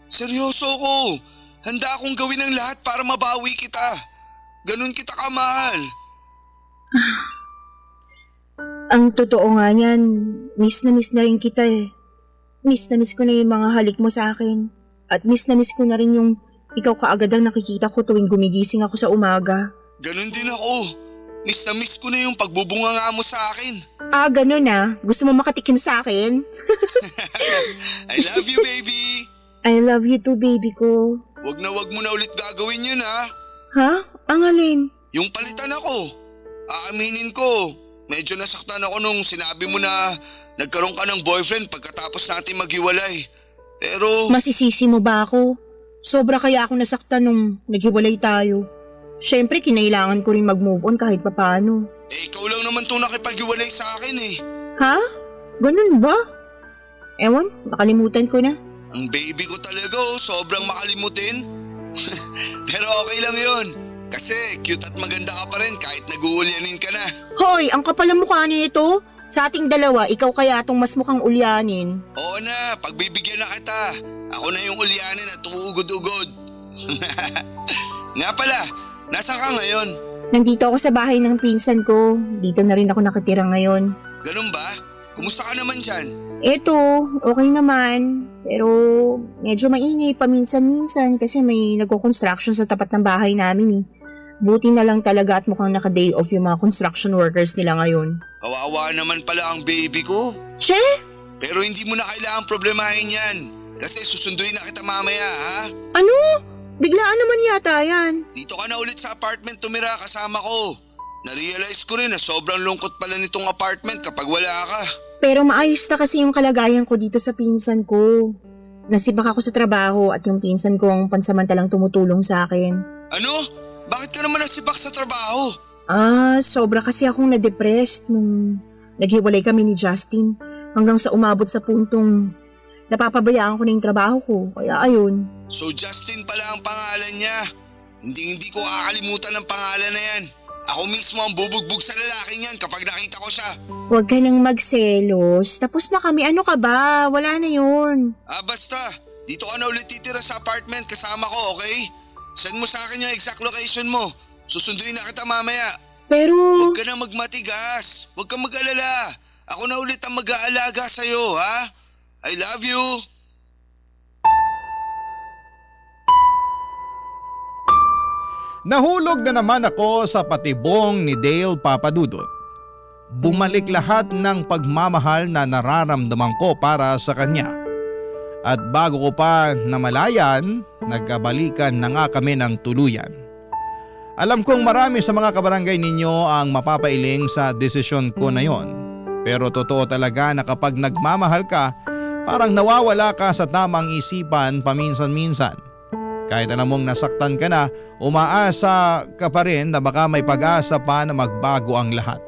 Seryoso ko. Handa akong gawin ang lahat para mabawi kita. Ganun kita kamahal. Ang totoo nga niyan, miss na rin kita eh. Miss na miss ko na yung mga halik mo sa akin. At miss na miss ko na rin yung ikaw kaagad ang nakikita ko tuwing gumigising ako sa umaga. Ganun din ako. Miss na miss ko na yung pagbubunga nga mo sa akin. Ah, ganun ah. Gusto mo makatikim sa akin? I love you, baby. I love you too, baby ko. Wag mo na ulit gagawin yun ha. Ha? Ang alin? Yung palitan ako. Aaminin ko, medyo nasaktan ako nung sinabi mo na nagkaroon ka ng boyfriend pagkatapos natin maghiwalay. Pero… Masisisi mo ba ako? Sobra kaya ako nasaktan nung naghiwalay tayo. Siyempre, kinailangan ko rin mag-move on kahit papaano. Ikaw lang naman itong nakipaghiwalay sa akin eh. Ha? Ganun ba? Ewan, nakalimutan ko na. Ang baby ko talaga sobrang makalimutin. Pero okay lang yun. Kasi cute at maganda ka pa rin kahit nag-uulyanin ka na. Hoy, ang kapal ng mukha nito. Sa ating dalawa, ikaw kaya itong mas mukhang ulyanin. Oo na, pagbibigyan na kita. Ako na yung ulyanin at uugod-ugod. Nga pala, nasaan ka ngayon? Nandito ako sa bahay ng pinsan ko. Dito na rin ako nakatira ngayon. Ganun ba? Kumusta ka naman dyan? Eto, okay naman. Pero medyo maingay paminsan-minsan kasi may nagko-construction sa tapat ng bahay namin eh. Buti na lang talaga at mukhang naka-day off yung mga construction workers nila ngayon. Kawawa naman pala ang baby ko. Che? Pero hindi mo na kailangang problemahin yan. Kasi susunduin na kita mamaya, ha? Ano? Biglaan naman yata yan. Dito ka na ulit sa apartment tumira kasama ko. Na-realize ko rin na sobrang lungkot pala nitong apartment kapag wala ka. Pero maayos na kasi yung kalagayan ko dito sa pinsan ko. Nasibak ako sa trabaho at yung pinsan ko ang pansamantalang tumutulong sa akin. Ano? Bakit ka naman nasibak sa trabaho? Sobra kasi akong na-depressed nung naghiwalay kami ni Justin. Hanggang sa umabot sa puntong napapabayaan ko na yung trabaho ko. Kaya ayun. So Justin pala ang pangalan niya. Hindi ko kakalimutan ang pangalan na yan. Ako mismo ang bubugbog sa lalaking yan kapag nakita ko siya. Huwag ka nang magselos. Tapos na kami. Ano ka ba? Wala na yun. Basta. Dito ka na ulit titira sa apartment kasama ko, okay? Send mo sa akin yung exact location mo. Susunduin na kita mamaya. Pero… Huwag ka na magmatigas. Huwag kang mag-alala. Ako na ulit ang mag-aalaga sa'yo, ha? I love you. Nahulog na naman ako sa patibong ni Dale Papadudot. Bumalik lahat ng pagmamahal na nararamdaman ko para sa kanya. At bago ko pa namalayan, nagkabalikan na nga kami ng tuluyan. Alam kong marami sa mga kabarangay ninyo ang mapapailing sa desisyon ko na yon. Pero totoo talaga na kapag nagmamahal ka, parang nawawala ka sa tamang isipan paminsan-minsan. Kahit alam mong nasaktan ka na, umaasa ka pa rin na baka may pag-asa pa na magbago ang lahat.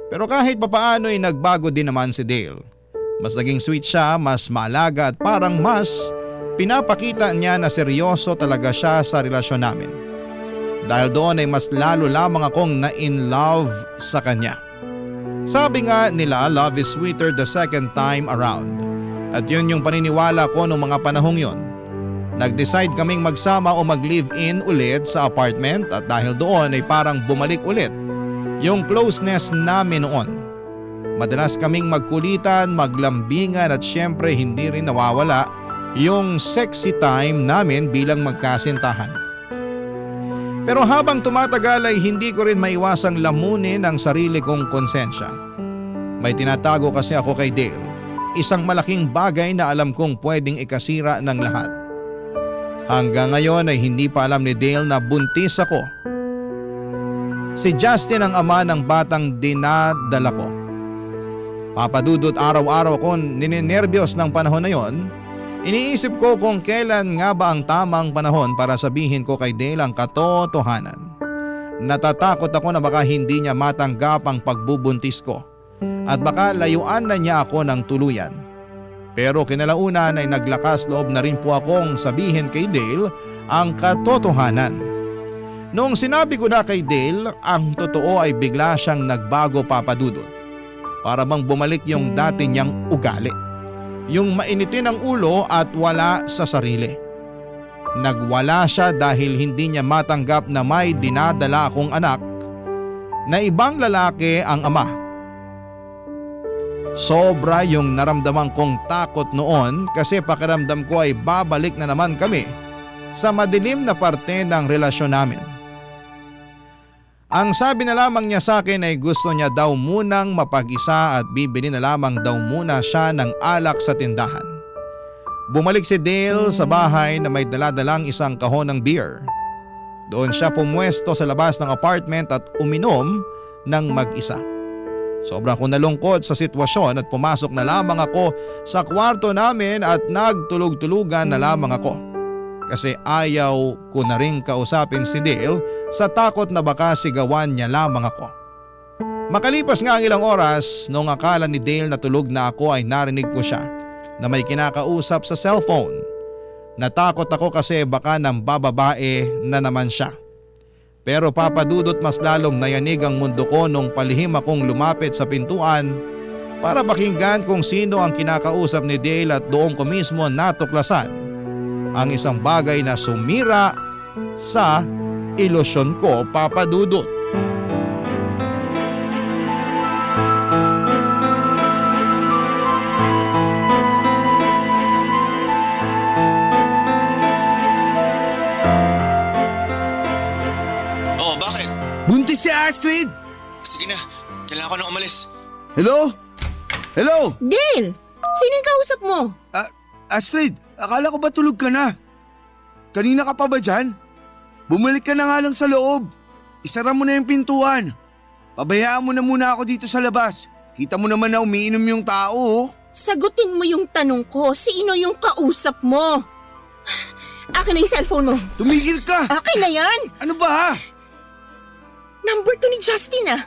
Pero kahit papaano ay nagbago din naman si Dale. Mas naging sweet siya, mas maalaga at parang mas pinapakita niya na seryoso talaga siya sa relasyon namin. Dahil doon ay mas lalo lamang akong na-in love sa kanya. Sabi nga nila, love is sweeter the second time around. At yun yung paniniwala ko noong mga panahong yon. Nag-decide kaming magsama o mag-live-in ulit sa apartment at dahil doon ay parang bumalik ulit yung closeness namin noon. Madalas kaming magkulitan, maglambingan at syempre hindi rin nawawala yung sexy time namin bilang magkasintahan. Pero habang tumatagal ay hindi ko rin maiwasang lamunin ang sarili kong konsensya. May tinatago kasi ako kay Dale. Isang malaking bagay na alam kong pwedeng ikasira ng lahat. Hanggang ngayon ay hindi pa alam ni Dale na buntis ako. Si Justin ang ama ng batang dinadala ko. Papadudot, araw-araw ko nininervyos ng panahon na yon. Iniisip ko kung kailan nga ba ang tamang panahon para sabihin ko kay Dale ang katotohanan. Natatakot ako na baka hindi niya matanggap ang pagbubuntis ko at baka layuan na niya ako ng tuluyan. Pero kinalaunan ay naglakas loob na rin po akong sabihin kay Dale ang katotohanan. Noong sinabi ko na kay Dale ang totoo ay bigla siyang nagbago, Papadudot. Para bang bumalik yung dati niyang ugali. Yung mainitin ang ulo at wala sa sarili. Nagwala siya dahil hindi niya matanggap na may dinadala akong anak na ibang lalaki ang ama. Sobra yung naramdaman kong takot noon kasi pakiramdam ko ay babalik na naman kami sa madilim na parte ng relasyon namin. Ang sabi na lamang niya sa akin ay gusto niya daw munang mapag-isa at bibili na lamang daw muna siya ng alak sa tindahan. Bumalik si Dale sa bahay na may daladalang isang kahon ng beer. Doon siya pumwesto sa labas ng apartment at uminom ng mag-isa. Sobra akong nalungkot sa sitwasyon at pumasok na lamang ako sa kwarto namin at nagtulog-tulugan na lamang ako. Kasi ayaw ko na rin kausapin si Dale sa takot na baka sigawan niya lamang ako. Makalipas nga ang ilang oras, noong akala ni Dale na tulog na ako ay narinig ko siya na may kinakausap sa cellphone. Natakot ako kasi baka nang bababae na naman siya. Pero Papadudot, mas lalong nayanig ang mundo ko nung palihim akong lumapit sa pintuan para pakinggan kung sino ang kinakausap ni Dale at doon ko mismo natuklasan ang isang bagay na sumira sa ilusyon ko, Papadudot. Oh, bakit? Buntis si Astrid! Sige na, kailangan ko nang umalis. Hello? Hello? Dale! Sino yung kausap mo? Astrid, akala ko ba tulog ka na? Kanina ka pa ba dyan? Bumalik ka na nga lang sa loob. Isara mo na yung pintuan. Pabayaan mo na muna ako dito sa labas. Kita mo naman na umiinom yung tao. Oh. Sagutin mo yung tanong ko. Sino yung kausap mo? Akin na yung cellphone mo. Tumigil ka! Akin na yan! Ano ba ha? Number 2 ni Justin ah.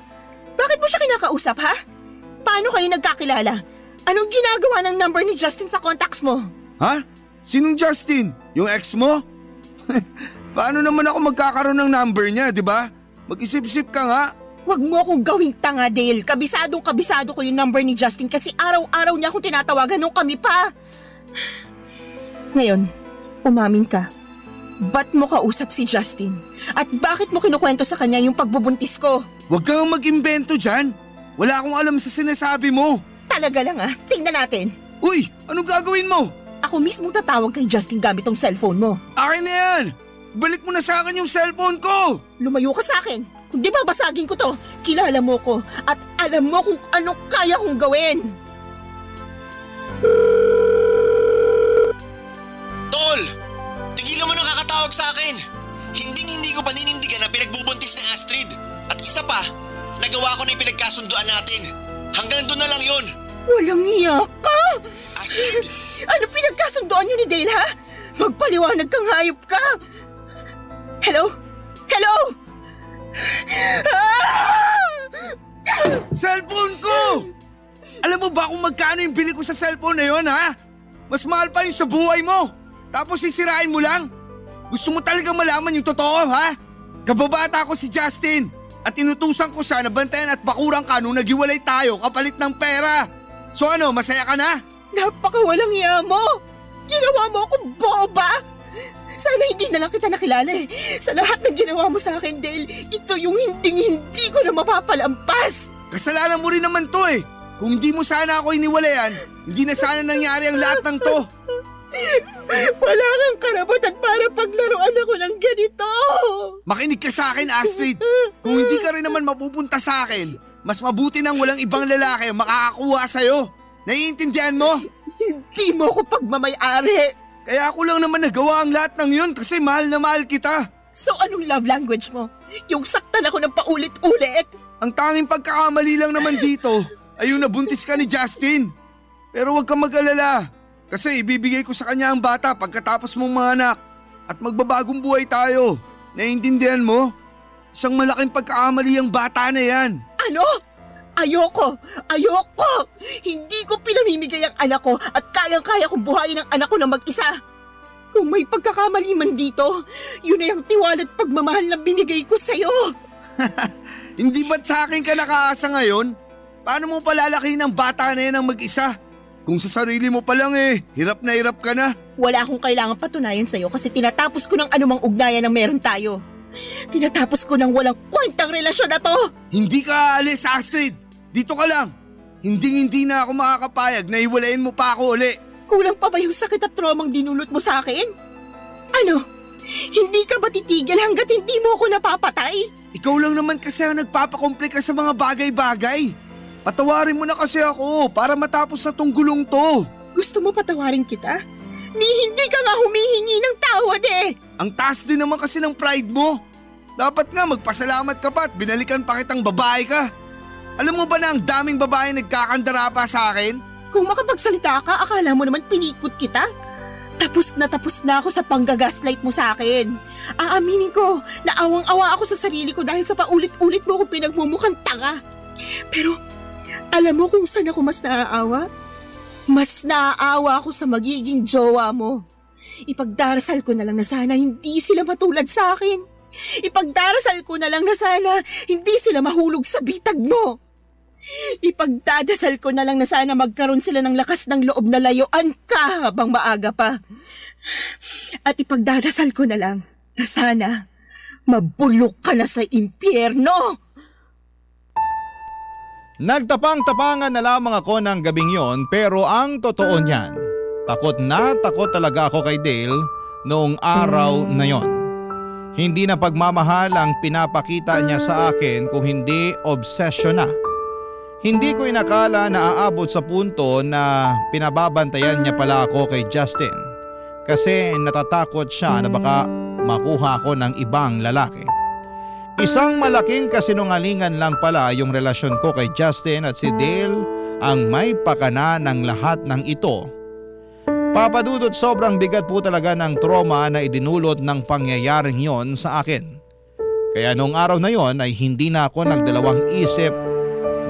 Bakit mo siya kinakausap ha? Paano kayo nagkakilala? Anong ginagawa ng number ni Justin sa contacts mo? Ha? Sinong Justin? Yung ex mo? Paano naman ako magkakaroon ng number niya, di ba? Mag-isip-isip ka nga. Huwag mo akong gawing tanga, Dale. Kabisado ko yung number ni Justin kasi araw-araw niya akong tinatawagan nung kami pa. Ngayon, umamin ka. Ba't mo kausap si Justin? At bakit mo kinukwento sa kanya yung pagbubuntis ko? Huwag kang mag-imbento dyan. Wala akong alam sa sinasabi mo. Talaga lang ah. Tingnan natin. Uy, anong gagawin mo? Ako mismong tatawag kay Justin gamit tong cellphone mo. Akin na yan! Balik mo na sa akin yung cellphone ko! Lumayo ka sa akin. Kung di babasagin ko to, kilala mo ko at alam mo kung ano kaya kong gawin. Tol! Tigilan mo nang kakatawag sa akin! Hindi ko paninindigan na pinagbubuntis ni Astrid. At isa pa, nagawa ko na yung pinagkasunduan natin. Hanggang doon na lang yun. Walang iyak ka! Astrid! Ano pinagkasundoan niyo ni Dale ha? Magpaliwanag kang hayop ka! Hello? Hello? Cellphone ko! Alam mo ba kung magkano yung bili ko sa cellphone na yun ha? Mas mahal pa yung sa buhay mo. Tapos sisirain mo lang? Gusto mo talagang malaman yung totoo ha? Kababata ko si Justin at inutusan ko siya na bantayan at bakuran ka nung naghiwalay tayo kapalit ng pera. So ano, masaya ka na? Napakawalang iya mo! Ginawa mo ako boba! Sana hindi na lang kita nakilala eh. Sa lahat ng ginawa mo sa akin, Dale, ito yung hindi ko na mapapalampas. Kasalanan mo rin naman to eh. Kung hindi mo sana ako iniwalayan, hindi na sana nangyari ang lahat ng to. Wala kang karapatan para paglaruan ako ng ganito. Makinig ka sa akin, Astrid. Kung hindi ka rin naman mapupunta sa akin, mas mabuti nang walang ibang lalaki makakakuha sa'yo. Naiintindihan mo? Hindi mo ako pagmamay-ari. Kaya ako lang naman nagawa ang lahat ng yun kasi mahal na mahal kita. So anong love language mo? Yung saktan ako ng paulit-ulit? Ang tanging pagkakamali lang naman dito ay yung nabuntis ka ni Justin. Pero huwag kang mag-alala kasi ibibigay ko sa kanya ang bata pagkatapos mong mga anak at magbabagong buhay tayo. Naiintindihan mo? Isang malaking pagkakamali ang bata na yan. Ano? Ayoko! Hindi ko pinamimigay ang anak ko at kayang-kaya kong buhayin ang anak ko na mag-isa. Kung may pagkakamali man dito, yun ay ang tiwala at pagmamahal na binigay ko sa'yo. Hindi ba't sa akin ka nakaasa ngayon? Paano mo palalakihin ang bata na yan ang mag-isa? Kung sa sarili mo pa lang hirap na hirap ka na. Wala akong kailangan patunayan sa'yo kasi tinatapos ko ng anumang ugnayan na meron tayo. Tinatapos ko ng walang kwentang relasyon na to. Hindi ka aalis, Astrid. Dito ka lang. Hindi na ako makakapayag na hiwalayin mo pa ako uli. Kulang pa ba yung sakit at traumang dinulot mo sa akin? Ano? Hindi ka ba titigil hanggat hindi mo ako napapatay? Ikaw lang naman kasi ang nagpapakomplika sa mga bagay-bagay. Patawarin mo na kasi ako para matapos na tong gulong to. Gusto mo patawarin kita? Hindi ka nga humihingi ng tawad eh. Ang taas din naman kasi ng pride mo. Dapat nga magpasalamat ka pa at binalikan pa kitang babae ka. Alam mo ba na ang daming babae nagkakandara pa sa akin? Kung makapagsalita ka, akala mo naman pinikot kita? Tapos na ako sa panggagaslight mo sa akin. Aaminin ko na awang-awa ako sa sarili ko dahil sa paulit-ulit mo ako pinagmumukhang tanga. Pero alam mo kung saan ako mas naaawa? Mas naaawa ako sa magiging jowa mo. Ipagdarasal ko na lang na sana hindi sila matulad sa akin. Ipagdarasal ko na lang na sana hindi sila mahulog sa bitag mo. Ipagdadasal ko na lang na sana magkaroon sila ng lakas ng loob na layuan ka habang maaga pa. At ipagdadasal ko na lang na sana mabulok ka na sa impyerno. Nagtapang-tapangan na lamang ako ng gabing yon pero ang totoo niyan, takot na takot talaga ako kay Dale noong araw na yon. Hindi na pagmamahal ang pinapakita niya sa akin kung hindi obsession na. Hindi ko inakala na aabot sa punto na pinababantayan niya pala ako kay Justin kasi natatakot siya na baka makuha ako ng ibang lalaki. Isang malaking kasinungalingan lang pala yung relasyon ko kay Justin at si Dale ang may pakana ng lahat ng ito. Papadudot, sobrang bigat po talaga ng trauma na idinulot ng pangyayaring yon sa akin. Kaya noong araw na yon ay hindi na ako nagdalawang isip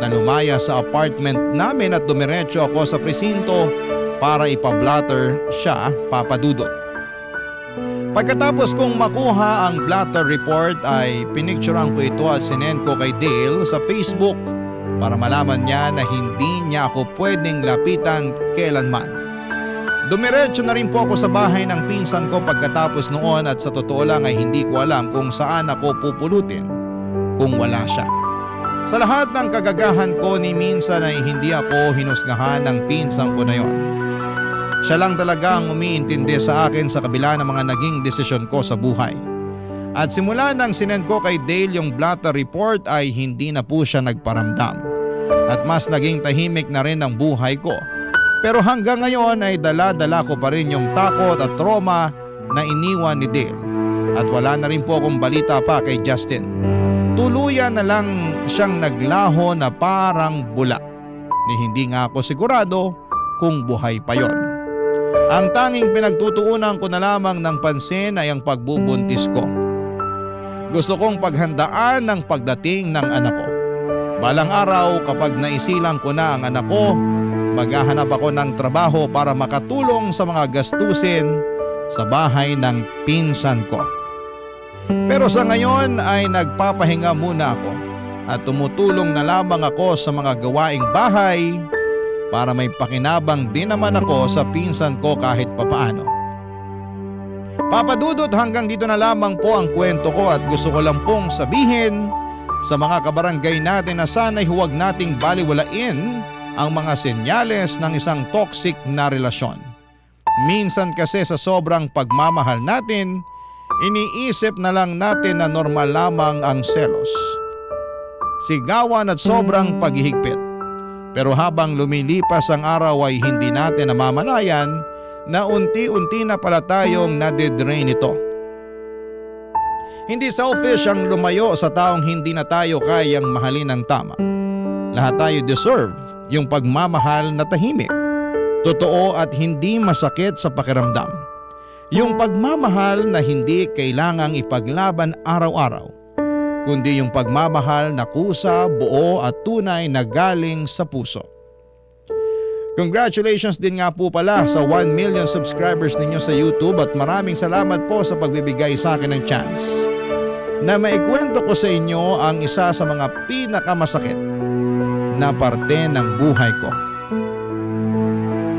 na lumaya sa apartment namin at dumiretso ako sa presinto para ipablatter siya, Papadudot. Pagkatapos kong makuha ang blatter report ay pinicturean ko ito at sinend ko kay Dale sa Facebook para malaman niya na hindi niya ako pwedeng lapitan kailanman. Dumiretso na rin po ako sa bahay ng pinsan ko pagkatapos noon at sa totoo lang ay hindi ko alam kung saan ako pupulutin kung wala siya. Sa lahat ng kagagahan ko ni minsan ay hindi ako hinusgahan ng pinsan ko na yon. Siya lang talaga ang umiintindi sa akin sa kabila ng mga naging desisyon ko sa buhay. At simula nang sinend ko kay Dale yung blatter report ay hindi na po siya nagparamdam. At mas naging tahimik na rin ang buhay ko. Pero hanggang ngayon ay dala-dala ko pa rin yung takot at trauma na iniwan ni Dale. At wala na rin po akong balita pa kay Justin. Tuluyan na lang siyang naglaho na parang bula. Ni hindi nga ako sigurado kung buhay pa yon. Ang tanging pinagtutuunan ko na lamang ng pansin ay ang pagbubuntis ko. Gusto kong paghandaan ng pagdating ng anak ko. Balang araw kapag naisilang ko na ang anak ko, maghahanap ako ng trabaho para makatulong sa mga gastusin sa bahay ng pinsan ko. Pero sa ngayon ay nagpapahinga muna ako at tumutulong na lamang ako sa mga gawaing bahay para may pakinabang din naman ako sa pinsan ko kahit papaano. Papadudot, hanggang dito na lamang po ang kwento ko at gusto ko lang pong sabihin sa mga kabarangay natin na sana'y huwag nating baliwalain ang mga senyales ng isang toxic na relasyon. Minsan kasi sa sobrang pagmamahal natin, iniisip na lang natin na normal lamang ang selos, sigawan at sobrang paghihigpit. Pero habang lumilipas ang araw ay hindi natin namamalayan na unti-unti na pala tayong nadidrain ito. Hindi selfish ang lumayo sa taong hindi na tayo kayang mahalin ng tama. Lahat tayo deserve yung pagmamahal na tahimik, totoo at hindi masakit sa pakiramdam. Yung pagmamahal na hindi kailangang ipaglaban araw-araw, kundi yung pagmamahal na kusa, buo at tunay na galing sa puso. Congratulations din nga po pala sa 1 million subscribers ninyo sa YouTube at maraming salamat po sa pagbibigay sa akin ng chance na maikwento ko sa inyo ang isa sa mga pinakamasakit na parte ng buhay ko.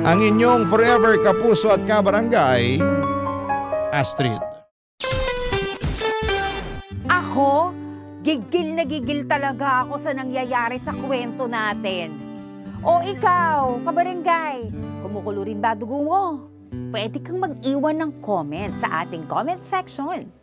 Ang inyong forever kapuso at kabarangay, Astrid. Ako, gigil na gigil talaga ako sa nangyayari sa kwento natin. O ikaw, kabarangay, kumukulo rin ba dugo mo? Pwede kang mag-iwan ng comment sa ating comment section.